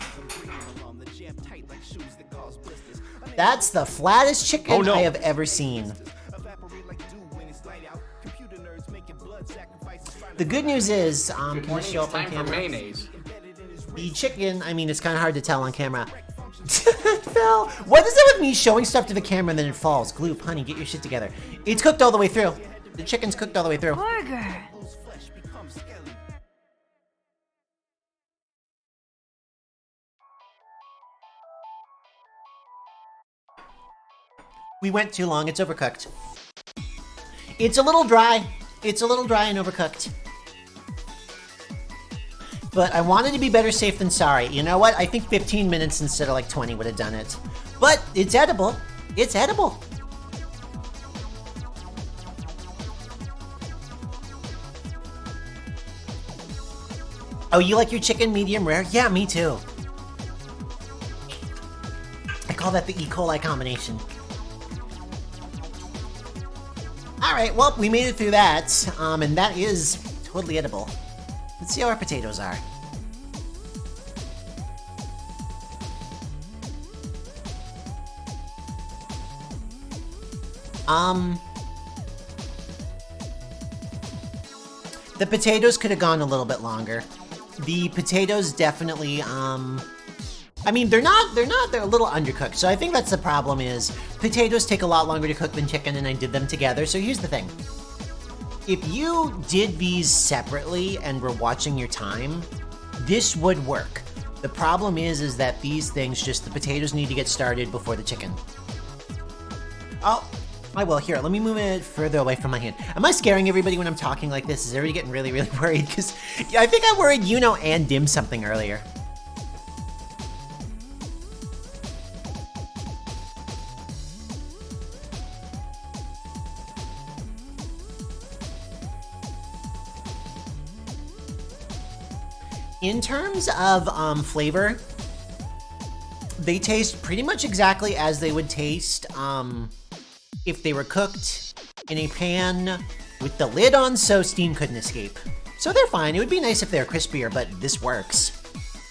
That's the flattest chicken I have ever seen. The good news is, can you show up on camera? Mayonnaise. The chicken, I mean, it's kind of hard to tell on camera. It fell. What is it with me showing stuff to the camera and then it falls? Gloop, honey, get your shit together. It's cooked all the way through. The chicken's cooked all the way through. Burger. We went too long, it's overcooked. It's a little dry. It's a little dry and overcooked. But I wanted to be better safe than sorry. You know what? I think 15 minutes instead of like 20 would have done it. But it's edible. It's edible. Oh, you like your chicken medium rare? Yeah, me too. I call that the E. coli combination. Alright, well, we made it through that, and that is totally edible. Let's see how our potatoes are. The potatoes could have gone a little bit longer. The potatoes definitely, I mean, they're a little undercooked. So I think that's the problem is potatoes take a lot longer to cook than chicken and I did them together. So here's the thing. If you did these separately and were watching your time, this would work. The problem is that these things the potatoes need to get started before the chicken. Oh, I will. Here, let me move it further away from my hand. Am I scaring everybody when I'm talking like this? Is everybody getting really, really worried? Because I think I worried Yuno and Dim something earlier. In terms of flavor, they taste pretty much exactly as they would taste if they were cooked in a pan with the lid on so steam couldn't escape. So they're fine. It would be nice if they were crispier, but this works.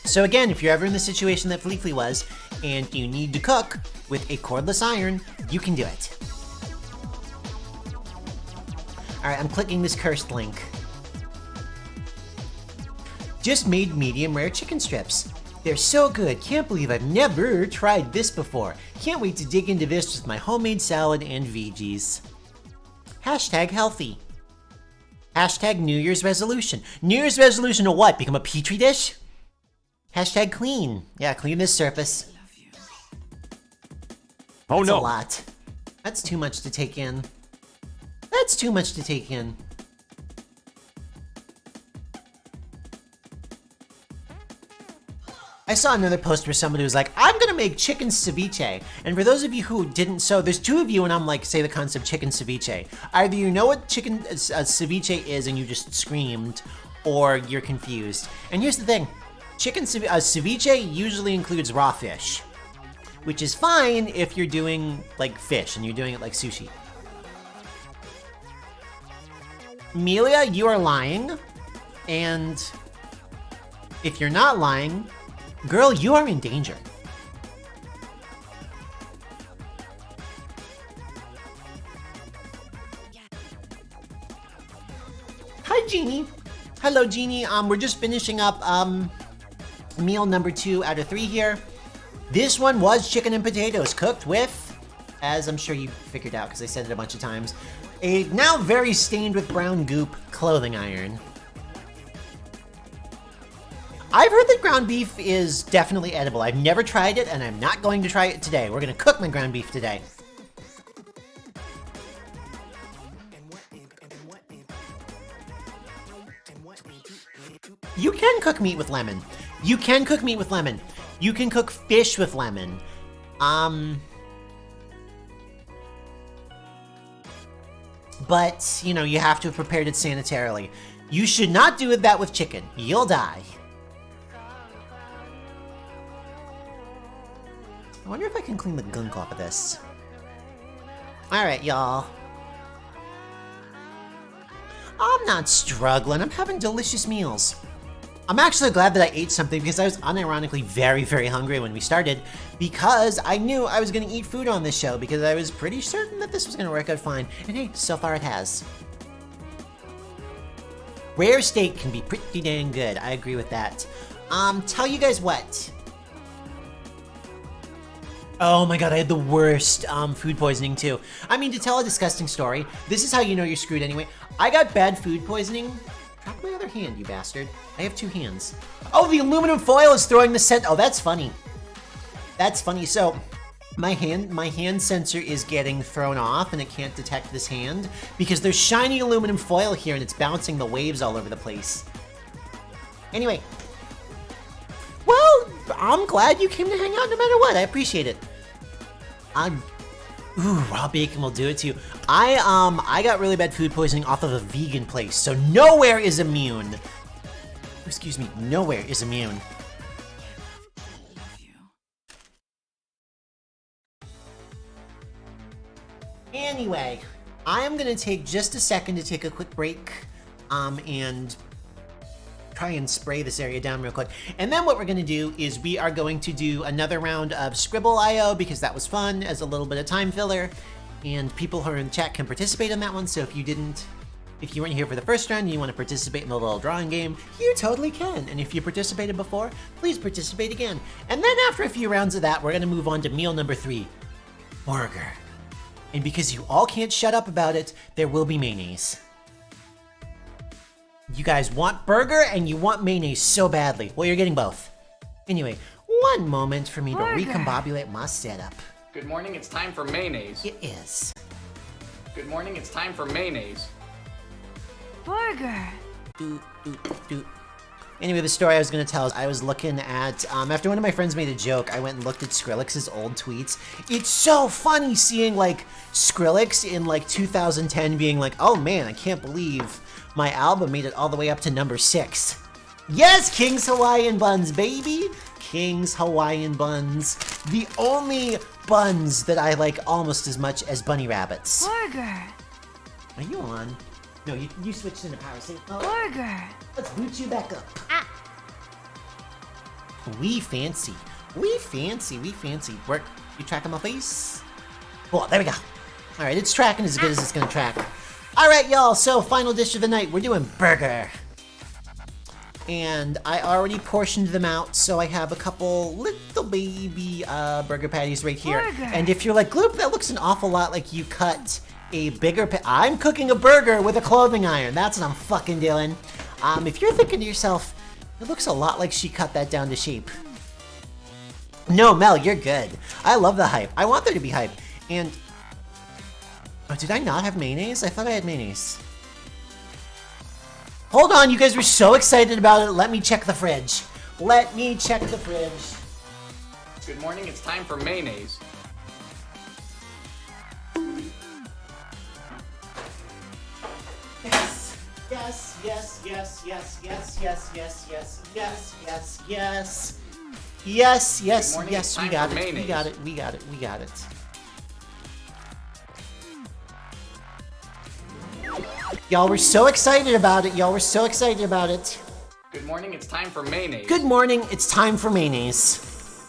So again, if you're ever in the situation that Fleefly was, and you need to cook with a cordless iron, you can do it. Alright, I'm clicking this cursed link. Just made medium rare chicken strips. They're so good, can't believe I've never tried this before. Can't wait to dig into this with my homemade salad and veggies. Hashtag healthy. Hashtag New Year's resolution. New Year's resolution to what? Become a petri dish? Hashtag clean. Yeah, clean this surface. Oh That's no. a lot. That's too much to take in. That's too much to take in. I saw another post where somebody was like, I'm gonna make chicken ceviche. And for those of you who didn't, so there's two of you and I'm like, say the concept chicken ceviche. Either you know what chicken ceviche is and you just screamed, or you're confused. And here's the thing, ceviche usually includes raw fish, which is fine if you're doing like fish and you're doing it like sushi. Amelia, you are lying. And if you're not lying, girl, you are in danger. Hi, Jeannie. Hello, Jeannie. We're just finishing up meal number 2 out of 3 here. This one was chicken and potatoes cooked with, as I'm sure you figured out because I said it a bunch of times, a now very stained with brown goop clothing iron. I've heard that ground beef is definitely edible. I've never tried it, and I'm not going to try it today. We're gonna cook my ground beef today. You can cook meat with lemon. You can cook meat with lemon. You can cook fish with lemon. But, you know, you have to have prepared it sanitarily. You should not do that with chicken. You'll die. I wonder if I can clean the gunk off of this. Alright, y'all. I'm not struggling. I'm having delicious meals. I'm actually glad that I ate something because I was unironically very, very hungry when we started, because I knew I was going to eat food on this show because I was pretty certain that this was going to work out fine. And hey, so far it has. Rare steak can be pretty dang good. I agree with that. Tell you guys what. Oh my god, I had the worst food poisoning too. I mean, to tell a disgusting story, this is how you know you're screwed anyway. I got bad food poisoning. Track my other hand, you bastard. I have 2 hands. Oh, the aluminum foil is throwing the scent. Oh, that's funny. That's funny. So, my hand sensor is getting thrown off and it can't detect this hand because there's shiny aluminum foil here and it's bouncing the waves all over the place. Anyway. Well, I'm glad you came to hang out no matter what. I appreciate it. Ooh, raw bacon will do it to you. I got really bad food poisoning off of a vegan place, so nowhere is immune. Excuse me, nowhere is immune. Anyway, I am gonna take just a second to take a quick break, and try and spray this area down real quick. And then what we're gonna do is we are going to do another round of Scribble.io because that was fun as a little bit of time filler. And people who are in the chat can participate in that one, so if you weren't here for the first round and you want to participate in the little drawing game, you totally can. And if you participated before, please participate again. And then after a few rounds of that, we're gonna move on to meal number 3, burger. And because you all can't shut up about it, there will be mayonnaise. You guys want burger and you want mayonnaise so badly. Well, you're getting both. Anyway, one moment for me to recombobulate my setup. Good morning, it's time for mayonnaise. It is. Good morning, it's time for mayonnaise. Burger. Anyway, the story I was going to tell is I was looking at, after one of my friends made a joke, I went and looked at Skrillex's old tweets. It's so funny seeing, like, Skrillex in, like, 2010 being like, oh man, I can't believe my album made it all the way up to number 6. Yes, King's Hawaiian Buns, baby! King's Hawaiian Buns. The only buns that I like almost as much as bunny rabbits. Burger. Are you on? No, you switched into power sync. Oh, Burger. let's boot you back up. Ah. We fancy. We fancy. We fancy. Work. You tracking my face? Oh, there we go. All right, it's tracking as good as it's gonna track. All right, y'all. So, final dish of the night. We're doing burger. And I already portioned them out, so I have a couple little baby burger patties right here. Burger. And if you're like, Gloop, that looks an awful lot like you cut a bigger I'm cooking a burger with a clothing iron. That's what I'm fucking doing. If you're thinking to yourself, it looks a lot like she cut that down to shape. No, Mel, you're good. I love the hype. I want there to be hype. And, oh, did I not have mayonnaise? I thought I had mayonnaise. Hold on, you guys were so excited about it. Let me check the fridge. Let me check the fridge. Good morning, it's time for mayonnaise. Yes, yes, yes, yes, yes, yes, yes, yes, yes, yes, yes, yes. Yes, yes, Good morning, yes, it's we time got for it. We mayonnaise. got it. We got it. We got it. Y'all were so excited about it. Y'all were so excited about it. Good morning, it's time for mayonnaise. Good morning. It's time for mayonnaise.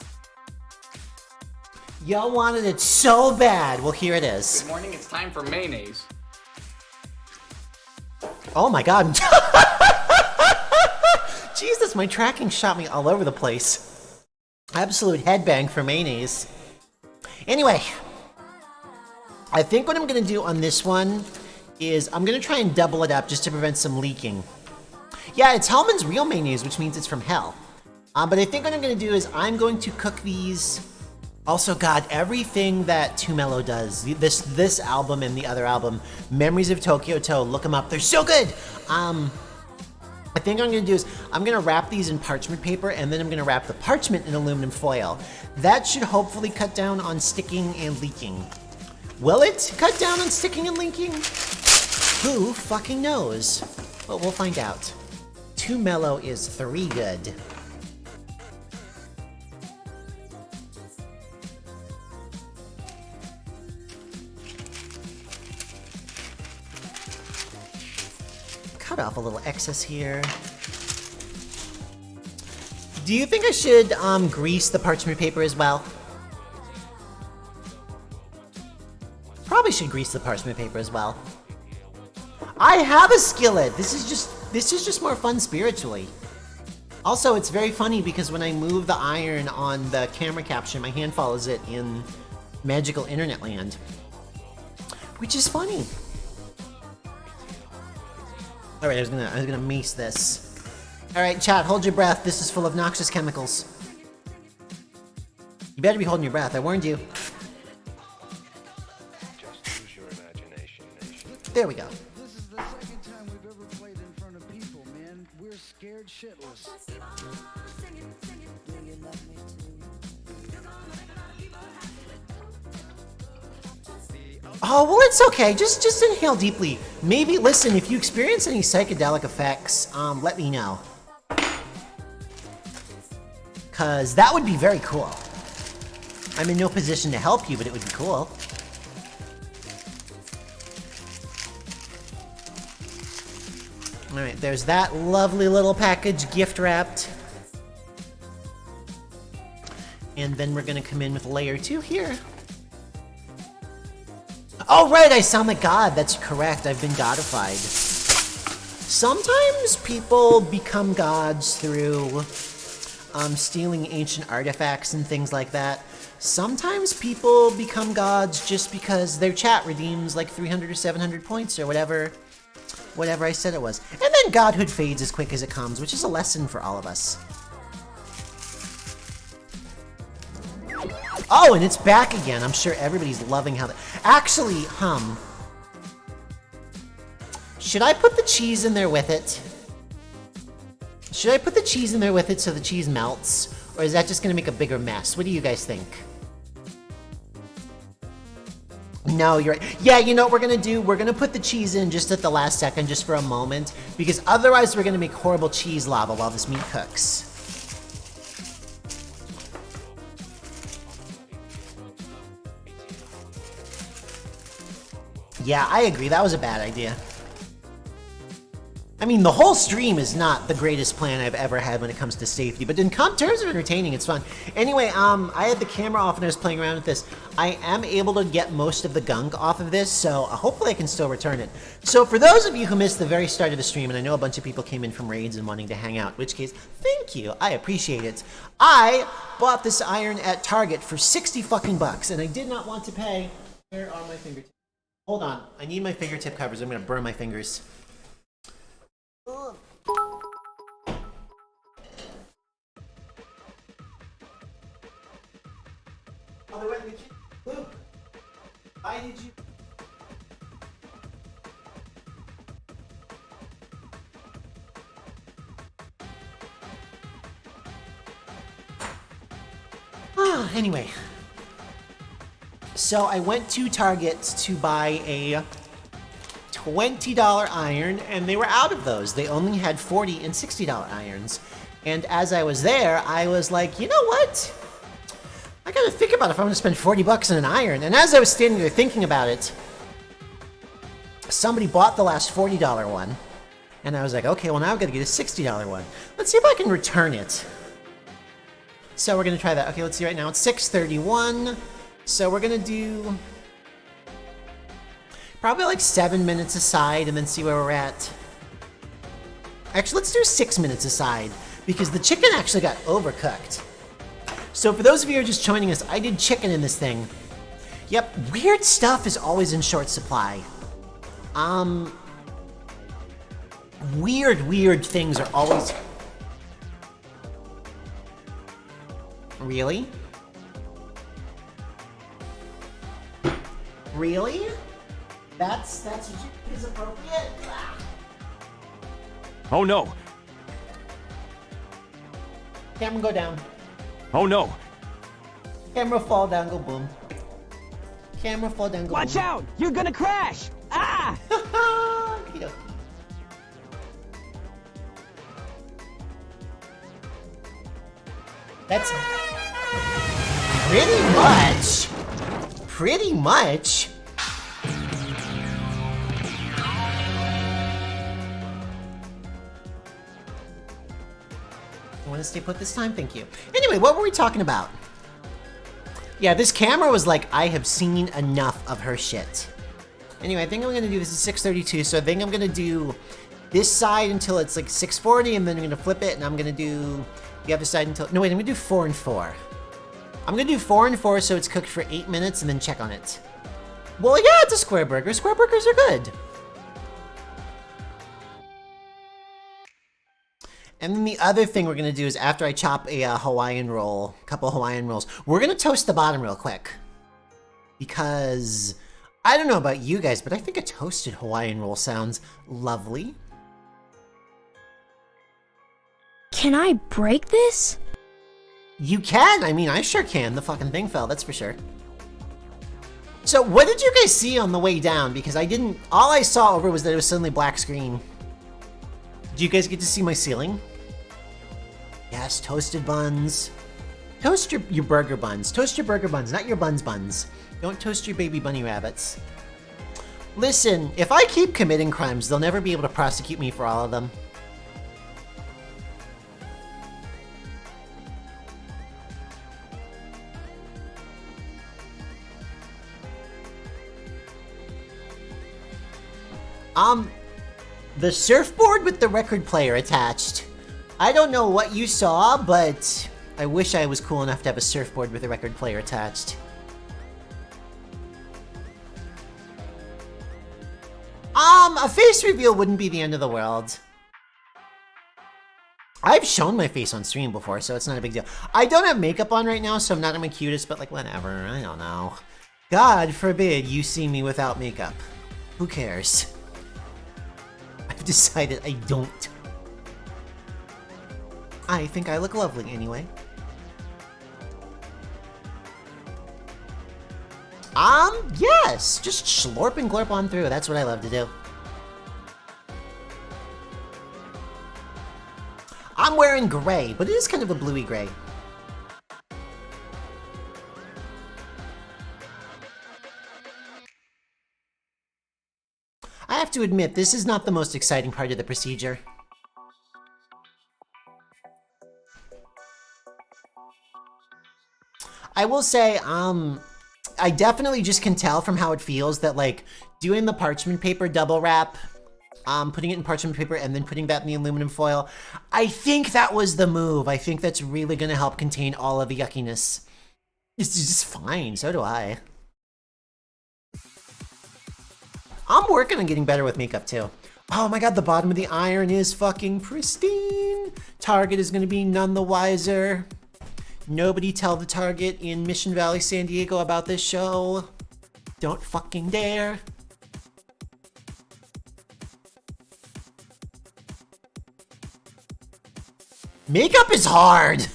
Y'all wanted it so bad. Well, here it is. Good morning, it's time for mayonnaise. Oh my god. Jesus, my tracking shot me all over the place. Absolute headbang for mayonnaise. Anyway, I think what I'm gonna do on this one is I'm gonna try and double it up just to prevent some leaking. Yeah, it's Hellman's real mayonnaise, which means it's from hell. But I think what I'm gonna do is I'm going to cook these. Also, God, everything that Too Mellow does, this album and the other album, Memories of Tokyo To, look them up. They're so good. I think what I'm gonna do is I'm gonna wrap these in parchment paper and then I'm gonna wrap the parchment in aluminum foil. That should hopefully cut down on sticking and leaking. Will it cut down on sticking and leaking? Who fucking knows? But we'll find out. Too Mellow is 3 good. Cut off a little excess here. Do you think I should grease the parchment paper as well? Probably should grease the parchment paper as well. I have a skillet. This is just more fun spiritually. Also, it's very funny because when I move the iron on the camera capture, my hand follows it in magical internet land, which is funny. All right, I was gonna mace this. All right, chat, hold your breath. This is full of noxious chemicals. You better be holding your breath. I warned you. Just use your imagination, nation. There we go. This is the second time we've ever played in front of people, man. We're scared shitless. Oh, well, it's okay. Just inhale deeply. Maybe, listen, if you experience any psychedelic effects, let me know. Because that would be very cool. I'm in no position to help you, but it would be cool. All right, there's that lovely little package gift wrapped. And then we're going to come in with layer 2 here. Oh, right, I sound like God. That's correct. I've been godified. Sometimes people become gods through stealing ancient artifacts and things like that. Sometimes people become gods just because their chat redeems like 300 or 700 points or whatever I said it was. And then godhood fades as quick as it comes, which is a lesson for all of us. Oh, and it's back again. I'm sure everybody's loving how that... Actually, should I put the cheese in there with it? Should I put the cheese in there with it so the cheese melts? Or is that just going to make a bigger mess? What do you guys think? No, you're right. Yeah, you know what we're gonna do? We're gonna put the cheese in just at the last second, just for a moment, because otherwise we're gonna make horrible cheese lava while this meat cooks. Yeah, I agree. That was a bad idea. I mean, the whole stream is not the greatest plan I've ever had when it comes to safety, but in terms of entertaining, it's fun. Anyway, I had the camera off and I was playing around with this. I am able to get most of the gunk off of this, so hopefully I can still return it. So for those of you who missed the very start of the stream, and I know a bunch of people came in from raids and wanting to hang out, in which case, thank you, I appreciate it. I bought this iron at Target for 60 fucking bucks, and I did not want to pay. Where are my fingertips? Hold on, I need my fingertip covers. I'm gonna burn my fingers. Ugh. Oh, they went in the kitchen. Gloop, why did you? Anyway. So I went to Target to buy a $20 iron, and they were out of those. They only had $40 and $60 irons. And as I was there, I was like, you know what? I gotta think about if I'm gonna spend 40 bucks on an iron. And as I was standing there thinking about it, somebody bought the last $40 one. And I was like, okay, well now I've gotta get a $60 one. Let's see if I can return it. So we're gonna try that. Okay, let's see right now. It's 6:31. So we're gonna do probably like 7 minutes aside and then see where we're at. Actually, let's do 6 minutes aside because the chicken actually got overcooked. So for those of you who are just joining us, I did chicken in this thing. Yep, weird stuff is always in short supply. Weird things are always... Really? Really? That's what you think is appropriate? Ah. Oh no! Camera go down. Oh no! Camera fall down, go boom. Camera fall down, go Watch boom. out! You're gonna crash! Ah! Okey-dokey. That's pretty much. I want to stay put this time, thank you. Anyway, what were we talking about? Yeah, this camera was like, I have seen enough of her shit. Anyway, I think I'm gonna do this at 6:32, so I think I'm gonna do this side until it's like 6:40, and then I'm gonna flip it, and I'm gonna do the other side until... No, wait, I'm gonna do 4 and 4. I'm gonna do 4 and 4 so it's cooked for 8 minutes, and then check on it. Well, yeah, it's a square burger. Square burgers are good. And then the other thing we're gonna do is after I chop a Hawaiian roll, a couple Hawaiian rolls, we're gonna toast the bottom real quick. Because, I don't know about you guys, but I think a toasted Hawaiian roll sounds lovely. Can I break this? You can! I mean, I sure can. The fucking thing fell, that's for sure. So, what did you guys see on the way down? Because I didn't... All I saw over was that it was suddenly black screen. Did you guys get to see my ceiling? Yes, toasted buns. Toast your burger buns. Toast your burger buns, not your buns. Don't toast your baby bunny rabbits. Listen, if I keep committing crimes, they'll never be able to prosecute me for all of them. The surfboard with the record player attached. I don't know what you saw, but I wish I was cool enough to have a surfboard with a record player attached. A face reveal wouldn't be the end of the world. I've shown my face on stream before, so it's not a big deal. I don't have makeup on right now, so I'm not at my cutest, but like, whatever, I don't know. God forbid you see me without makeup. Who cares? I've decided I don't. I think I look lovely anyway. Yes. Just slurp and glurp on through. That's what I love to do. I'm wearing gray, but it is kind of a bluey gray. I have to admit, this is not the most exciting part of the procedure. I will say, I definitely just can tell from how it feels that, like, doing the parchment paper double wrap, putting it in parchment paper and then putting that in the aluminum foil, I think that was the move. I think that's really going to help contain all of the yuckiness. It's just fine. So do I. I'm working on getting better with makeup, too. Oh my god, the bottom of the iron is fucking pristine. Target is going to be none the wiser. Nobody tell the Target in Mission Valley, San Diego about this show. Don't fucking dare. Makeup is hard.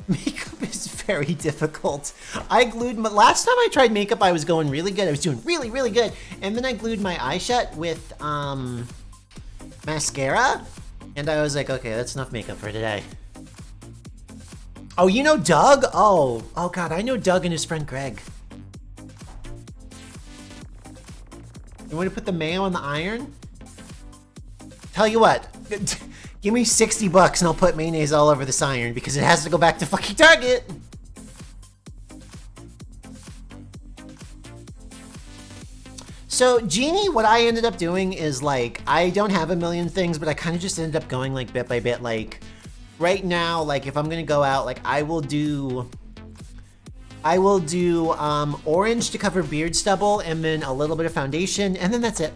Makeup is very difficult. I glued my, last time I tried makeup, I was going really good. I was doing really, really good. And then I glued my eye shut with mascara. And I was like, okay, that's enough makeup for today. Oh, you know Doug? Oh god, I know Doug and his friend Greg. You want to put the mayo on the iron? Tell you what, give me $60 and I'll put mayonnaise all over this iron because it has to go back to fucking Target. So, Genie, what I ended up doing is, like, I don't have a million things, but I kind of just ended up going, like, bit by bit, like, right now, like, if I'm gonna go out, like, I will do orange to cover beard stubble, and then a little bit of foundation, and then that's it.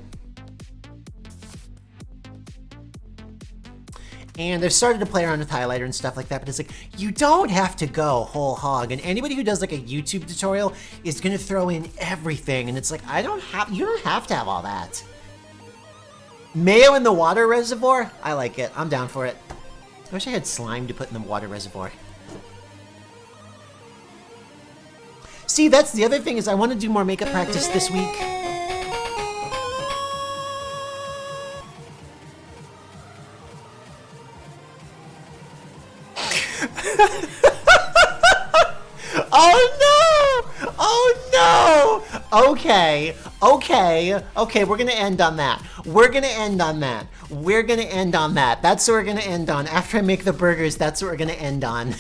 And I've started to play around with highlighter and stuff like that, but it's like, you don't have to go whole hog, and anybody who does, like, a YouTube tutorial is gonna throw in everything, and it's like, you don't have to have all that. Mayo in the water reservoir? I like it. I'm down for it. I wish I had slime to put in the water reservoir. See, that's the other thing is I want to do more makeup practice this week. Oh no! Oh no! Okay, we're gonna end on that. We're gonna end on that. That's what we're gonna end on. After I make the burgers, that's what we're gonna end on.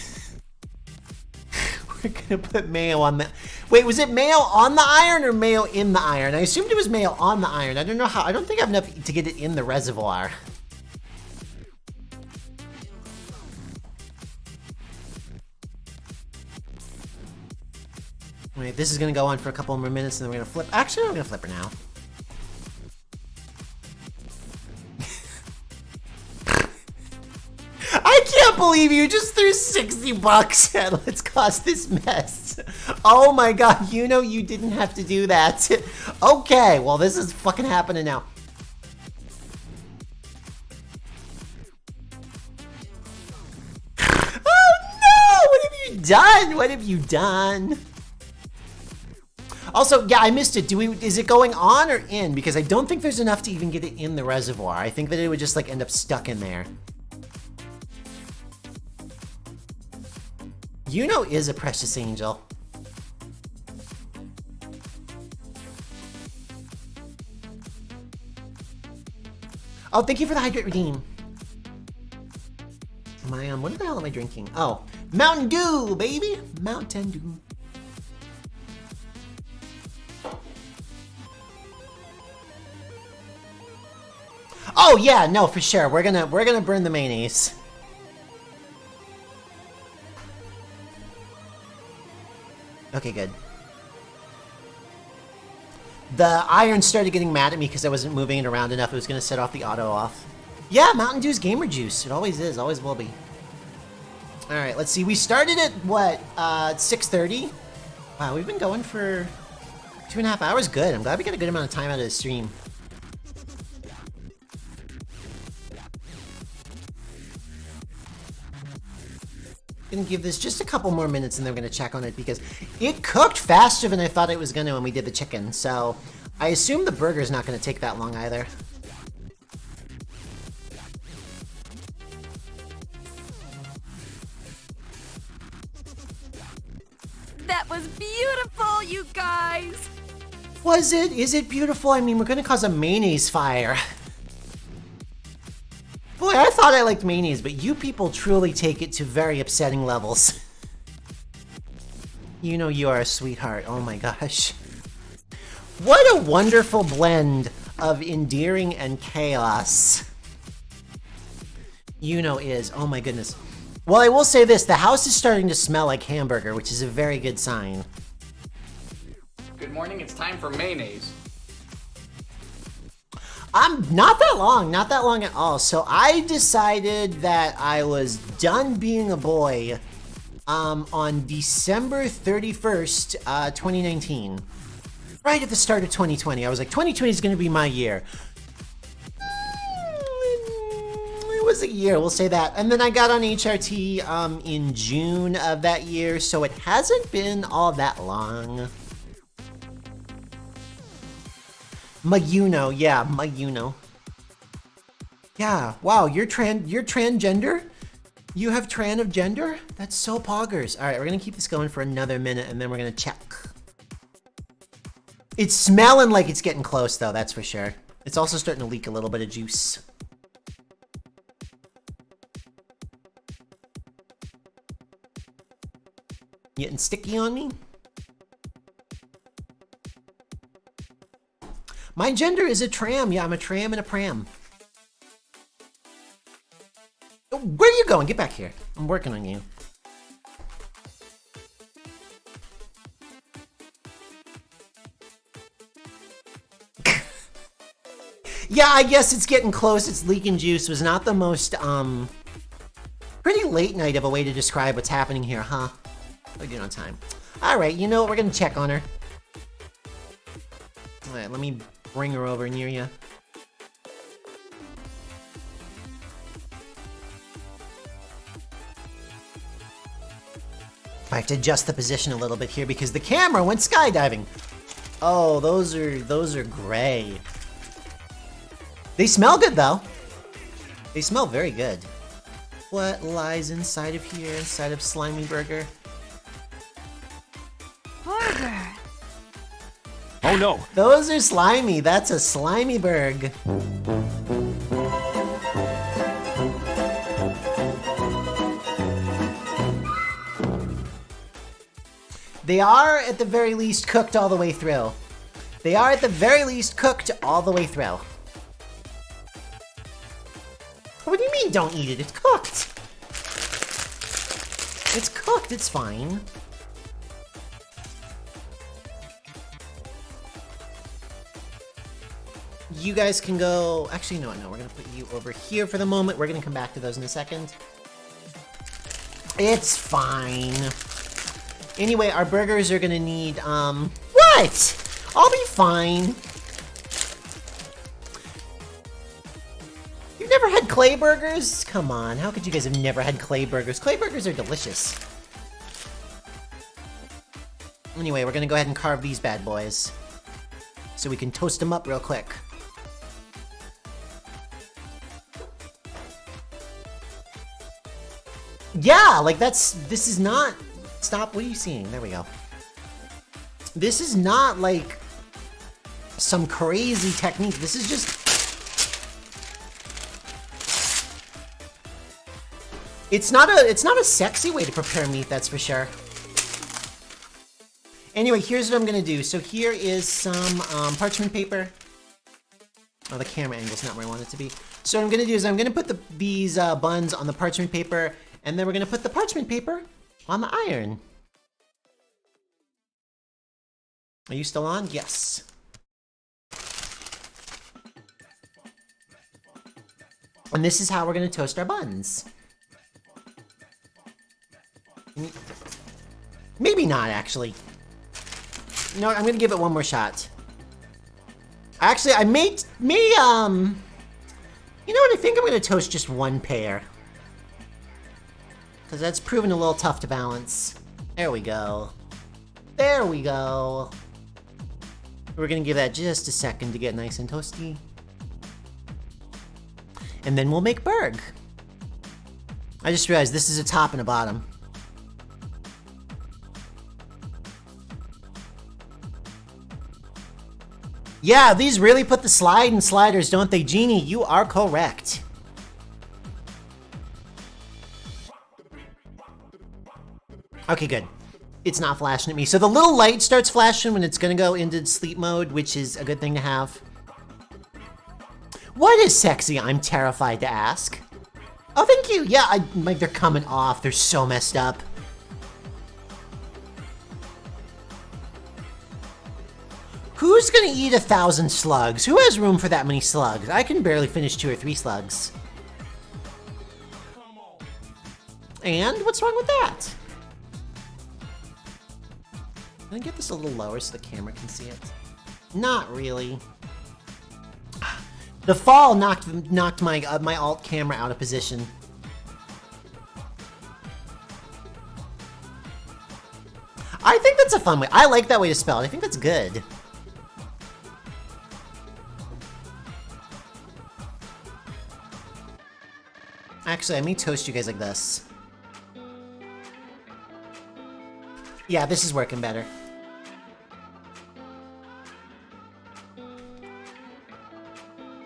We're gonna put mayo on the... Wait, was it mayo on the iron or mayo in the iron? I assumed it was mayo on the iron. I don't know how... I don't think I have enough to get it in the reservoir. Wait, this is gonna go on for a couple more minutes and then we're gonna flip. Actually, I'm gonna flip her now. I can't believe you just threw $60 at Let's Cause This Mess. Oh my god, you know you didn't have to do that. Okay, well this is fucking happening now. Oh no! What have you done? What have you done? Also, yeah, I missed it. Is it going on or in? Because I don't think there's enough to even get it in the reservoir. I think that it would just like end up stuck in there. Yuno is a precious angel. Oh, thank you for the hydrate redeem. What the hell am I drinking? Oh, Mountain Dew, baby. Mountain Dew. Oh yeah, no, for sure. We're gonna burn the mayonnaise. Okay, good. The iron started getting mad at me because I wasn't moving it around enough. It was gonna set off the auto off. Yeah, Mountain Dew's gamer juice. It always is, always will be. All right, let's see. We started at what? 6:30. Wow, we've been going for 2.5 hours. Good. I'm glad we got a good amount of time out of the stream. gonna give this just a couple more minutes and then we're gonna check on it because it cooked faster than I thought it was gonna when we did the chicken. So I assume the burger's not gonna take that long either. That was beautiful, you guys! Was it? Is it beautiful? I mean, we're gonna cause a mayonnaise fire. Boy, I thought I liked mayonnaise, but you people truly take it to very upsetting levels. You know you are a sweetheart. Oh my gosh. What a wonderful blend of endearing and chaos. You know is. Oh my goodness. Well, I will say this. The house is starting to smell like hamburger, which is a very good sign. Good morning, it's time for mayonnaise. Not that long at all. So I decided that I was done being a boy on December 31st, 2019. Right at the start of 2020. I was like, 2020 is going to be my year. It was a year, we'll say that. And then I got on HRT in June of that year, so it hasn't been all that long. Mayuno, yeah, Mayuno. Yeah, wow, you're transgender? You have tran of gender? That's so poggers. All right, we're gonna keep this going for another minute and then we're gonna check. It's smelling like it's getting close though, that's for sure. It's also starting to leak a little bit of juice. Getting sticky on me? My gender is a tram. Yeah, I'm a tram and a pram. Where are you going? Get back here. I'm working on you. Yeah, I guess it's getting close. It's leaking juice. It was not the most, pretty late night of a way to describe what's happening here, huh? We're doing on time. All right, you know what? We're gonna check on her. All right, let me bring her over near you. I have to adjust the position a little bit here because the camera went skydiving. Oh, those are gray. They smell good though. They smell very good. What lies inside of here, inside of Slimy Burger? Burger! Oh no! Those are slimy. That's a slimy burg. They are at the very least cooked all the way through. They are at the very least cooked all the way through. What do you mean don't eat it? It's cooked. It's cooked, it's fine. You guys can go, actually no, we're gonna put you over here for the moment. We're gonna come back to those in a second. It's fine. Anyway, our burgers are gonna need, what? I'll be fine. You've never had clay burgers? Come on, how could you guys have never had clay burgers? Clay burgers are delicious. Anyway, we're gonna go ahead and carve these bad boys so we can toast them up real quick. Yeah, like this is not, stop, what are you seeing? There we go. This is not like some crazy technique. This is just, it's not a sexy way to prepare meat, that's for sure. Anyway, here's what I'm gonna do. So here is some parchment paper. Oh, the camera angle's not where I want it to be. So what I'm gonna do is I'm gonna put these buns on the parchment paper, and then we're gonna put the parchment paper on the iron. Are you still on? Yes. And this is how we're gonna toast our buns. Maybe not, actually. You know what, I'm gonna give it one more shot. Actually, I may, you know what, I think I'm gonna toast just one pair. Because that's proven a little tough to balance. There we go. There we go. We're gonna give that just a second to get nice and toasty. And then we'll make Berg. I just realized this is a top and a bottom. Yeah, these really put the slide in sliders, don't they, Genie? You are correct. Okay, good. It's not flashing at me. So the little light starts flashing when it's gonna go into sleep mode, which is a good thing to have. What is sexy? I'm terrified to ask. Oh, thank you. Yeah, like they're coming off. They're so messed up. Who's gonna eat 1,000 slugs? Who has room for that many slugs? I can barely finish 2 or 3 slugs. And what's wrong with that? Can I get this a little lower so the camera can see it? Not really. The fall knocked my my alt camera out of position. I think that's a fun way. I like that way to spell it. I think that's good. Actually, I may toast you guys like this. Yeah, this is working better.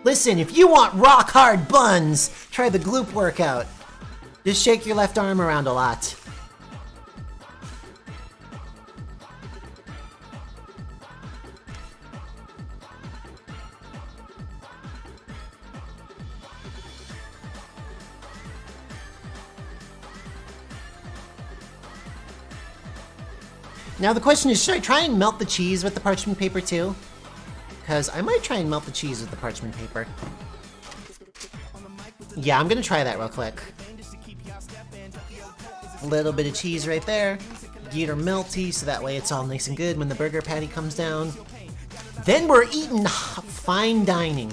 Listen, if you want rock hard buns, try the Gloop workout. Just shake your left arm around a lot. Now the question is, should I try and melt the cheese with the parchment paper too? Because I might try and melt the cheese with the parchment paper. Yeah, I'm gonna try that real quick. A little bit of cheese right there. Get her melty, so that way it's all nice and good when the burger patty comes down. Then we're eating fine dining.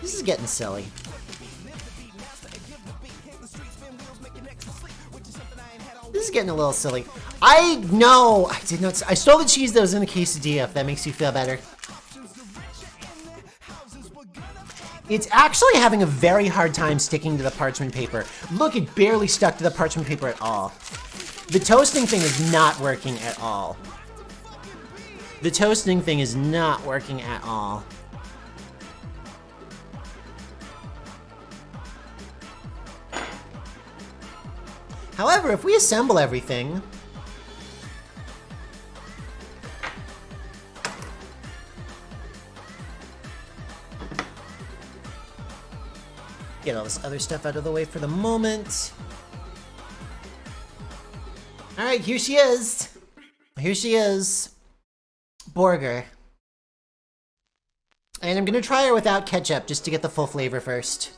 This is getting silly. This is getting a little silly. I know! I did not. I stole the cheese that was in the quesadilla, if that makes you feel better. It's actually having a very hard time sticking to the parchment paper. Look, it barely stuck to the parchment paper at all. The toasting thing is not working at all. The toasting thing is not working at all. However, if we assemble everything... Get all this other stuff out of the way for the moment. Alright, here she is. Here she is. Burger. And I'm gonna try her without ketchup, just to get the full flavor first.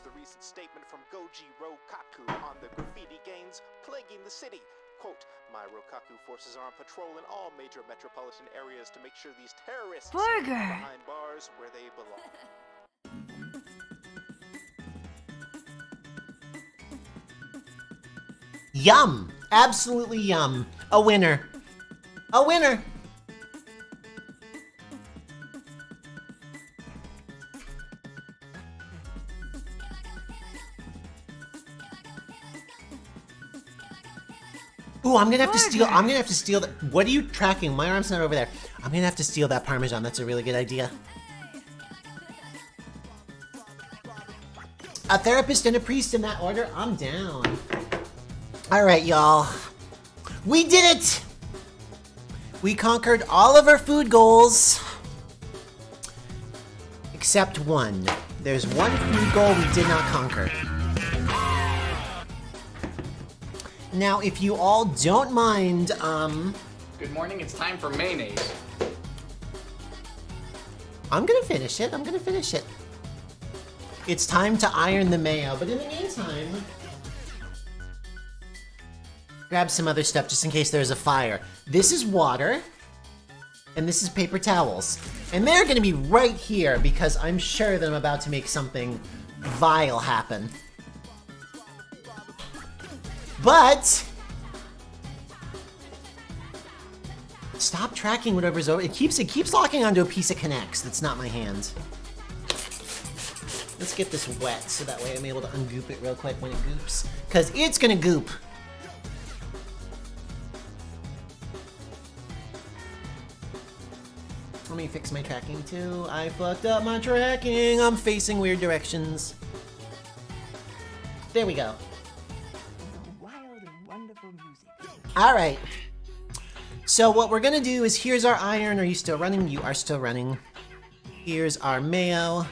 City. Quote, my Rokaku forces are on patrol in all major metropolitan areas to make sure these terrorists are behind bars where they belong. Yum! Absolutely yum. A winner. A winner! Ooh, I'm gonna have to steal that. What are you tracking? My arm's not over there. I'm gonna have to steal that Parmesan. That's a really good idea. A therapist and a priest in that order? I'm down. Alright, y'all. We did it! We conquered all of our food goals. Except one. There's one food goal we did not conquer. Now, if you all don't mind, Good morning, it's time for mayonnaise. I'm gonna finish it. It's time to iron the mayo, but in the meantime, grab some other stuff just in case there's a fire. This is water. and this is paper towels. And they're gonna be right here because I'm sure that I'm about to make something vile happen. But stop tracking whatever's over. It keeps locking onto a piece of K'NEX that's not my hand. Let's get this wet so that way I'm able to ungoop it real quick when it goops. Cause it's gonna goop. Let me fix my tracking too. I fucked up my tracking. I'm facing weird directions. There we go. Alright. So what we're gonna do is, here's our iron. Are you still running? You are still running. Here's our mayo.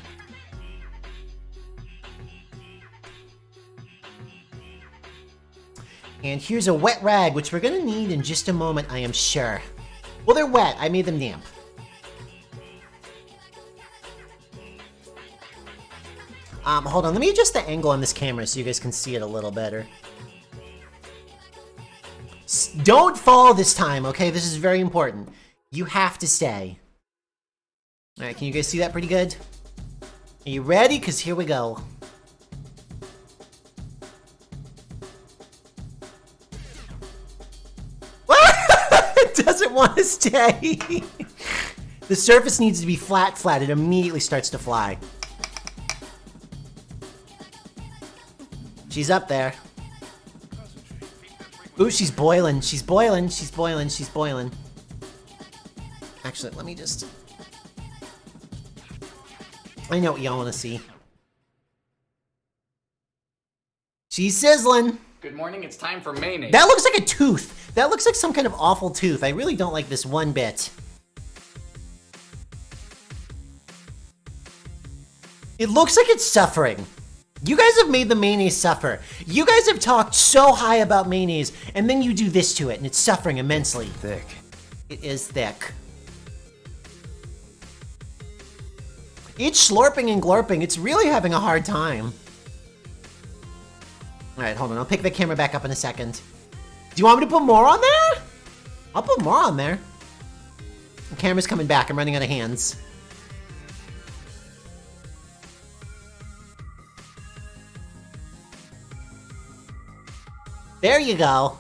And here's a wet rag, which we're gonna need in just a moment, I am sure. Well, they're wet. I made them damp. Hold on. Let me adjust the angle on this camera so you guys can see it a little better. Don't fall this time, okay? This is very important. You have to stay. Alright, can you guys see that pretty good? Are you ready? Because here we go. It doesn't want to stay. The surface needs to be flat. It immediately starts to fly. She's up there. Ooh, she's boiling. She's boiling. She's boiling. She's boiling. Actually, let me just... I know what y'all want to see. She's sizzling. Good morning, it's time for mayonnaise. That looks like a tooth. That looks like some kind of awful tooth. I really don't like this one bit. It looks like it's suffering. You guys have made the mayonnaise suffer. You guys have talked so high about mayonnaise, and then you do this to it, and it's suffering immensely. Thick. It is thick. It's slurping and glurping. It's really having a hard time. Alright, hold on. I'll pick the camera back up in a second. Do you want me to put more on there? I'll put more on there. The camera's coming back. I'm running out of hands. There you go.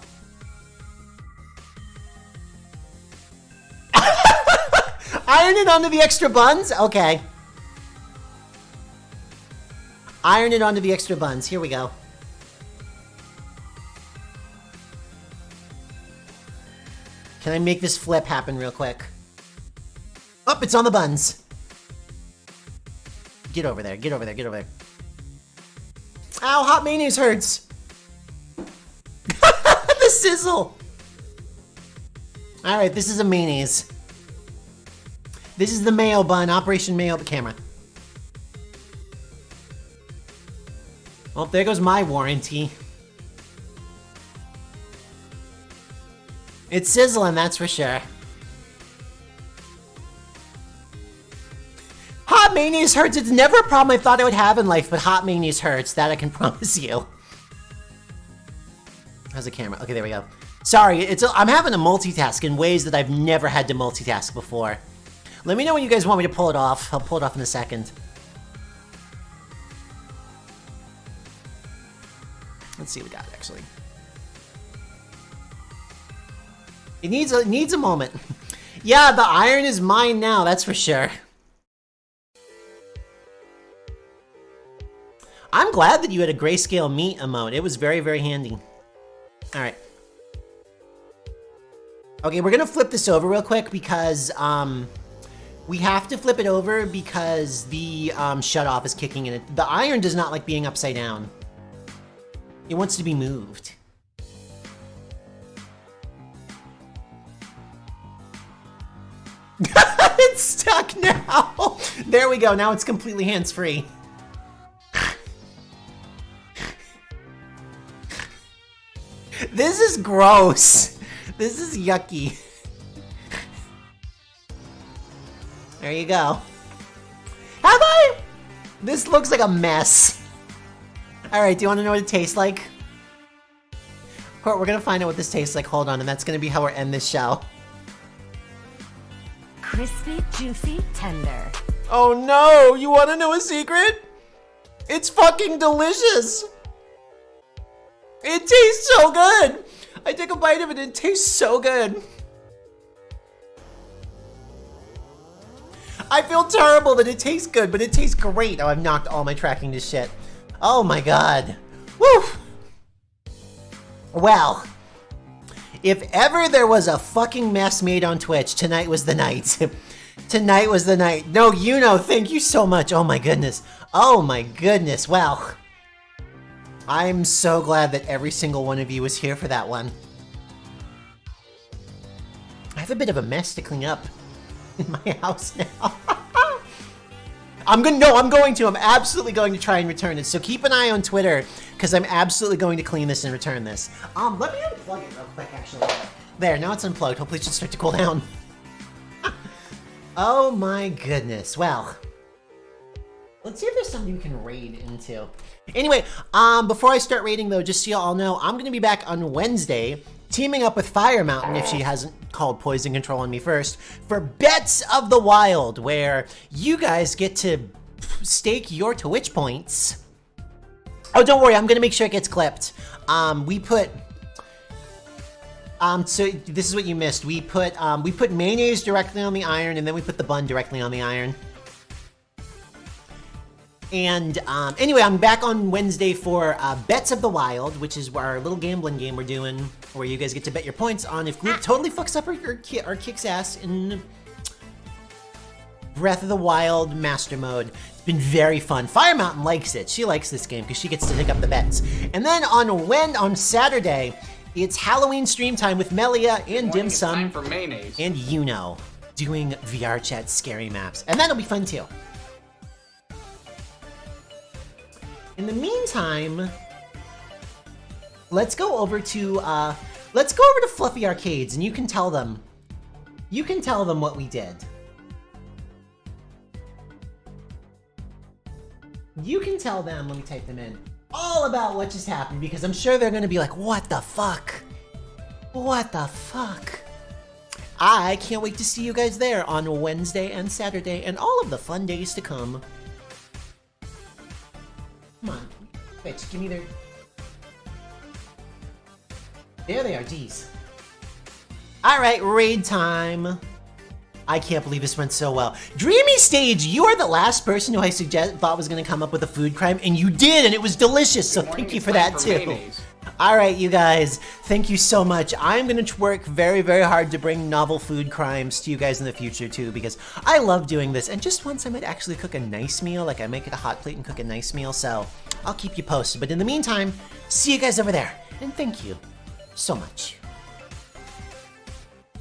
Iron it onto the extra buns? Okay. Iron it onto the extra buns. Here we go. Can I make this flip happen real quick? Oh, it's on the buns. Get over there. Get over there. Get over there. Ow, hot mayonnaise hurts. The sizzle. Alright, this is a mayonnaise. This is the mayo bun. Operation Mayo camera. Oh, there goes my warranty. It's sizzling, that's for sure. Hot mayonnaise hurts. It's never a problem I thought I would have in life, but hot mayonnaise hurts. That I can promise you. How's the camera? Okay, there we go. Sorry, I'm having to multitask in ways that I've never had to multitask before. Let me know when you guys want me to pull it off. I'll pull it off in a second. Let's see what we got, actually. It needs a moment. Yeah, the iron is mine now, that's for sure. I'm glad that you had a grayscale meat emote. It was very, very handy. Alright. Okay, we're gonna flip this over real quick because, we have to flip it over because the, shutoff is kicking in it. The iron does not like being upside down. It wants to be moved. It's stuck now! There we go, now it's completely hands-free. This is gross. This is yucky. There you go. Have I? This looks like a mess. Alright, do you want to know what it tastes like? Court, we're gonna find out what this tastes like. Hold on, and that's gonna be how we end this show. Crispy, juicy, tender. Oh no, you wanna know a secret? It's fucking delicious. It tastes so good. I took a bite of it and it tastes so good. I feel terrible that it tastes good, but it tastes great. Oh, I've knocked all my tracking to shit. Oh my god. Woo! Well, if ever there was a fucking mess made on Twitch, tonight was the night. Tonight was the night. No, you know, thank you so much. Oh my goodness. Oh my goodness. Well, I'm so glad that every single one of you was here for that one. I have a bit of a mess to clean up in my house now. I'm absolutely going to try and return it. So keep an eye on Twitter, because I'm absolutely going to clean this and return this. Let me unplug it real quick, actually. There, now it's unplugged. Hopefully it should start to cool down. Oh my goodness. Well, let's see if there's something we can raid into. Anyway, before I start raiding though, just so you all know, I'm going to be back on Wednesday, teaming up with Fire Mountain, if she hasn't called poison control on me first, for Bets of the Wild, where you guys get to stake your Twitch points. Oh, don't worry, I'm gonna make sure it gets clipped. So this is what you missed. We put mayonnaise directly on the iron, and then we put the bun directly on the iron. And anyway, I'm back on Wednesday for Bets of the Wild, which is our little gambling game we're doing, where you guys get to bet your points on if Gloop totally fucks up or kicks ass in Breath of the Wild Master Mode. It's been very fun. Fire Mountain likes it. She likes this game because she gets to pick up the bets. And then on Saturday, it's Halloween stream time with Melia and Dim Sum for mayonnaise. and Yuno doing VR chat scary maps. And that'll be fun too. In the meantime, let's go over to Fluffy Arcades, and you can tell them what we did. You can tell them, let me type them in, all about what just happened, because I'm sure they're gonna be like, what the fuck? What the fuck? I can't wait to see you guys there on Wednesday and Saturday, and all of the fun days to come. Come on, bitch, give me their... There they are, geez. Alright, raid time. I can't believe this went so well. Dreamy Stage, you are the last person who I thought was gonna come up with a food crime, and you did, and it was delicious, so thank you for that too. Alright, you guys, thank you so much. I'm gonna work very, very hard to bring novel food crimes to you guys in the future too, because I love doing this, and just once I might actually cook a nice meal, like I might get a hot plate and cook a nice meal, so I'll keep you posted. But in the meantime, see you guys over there, and thank you so much.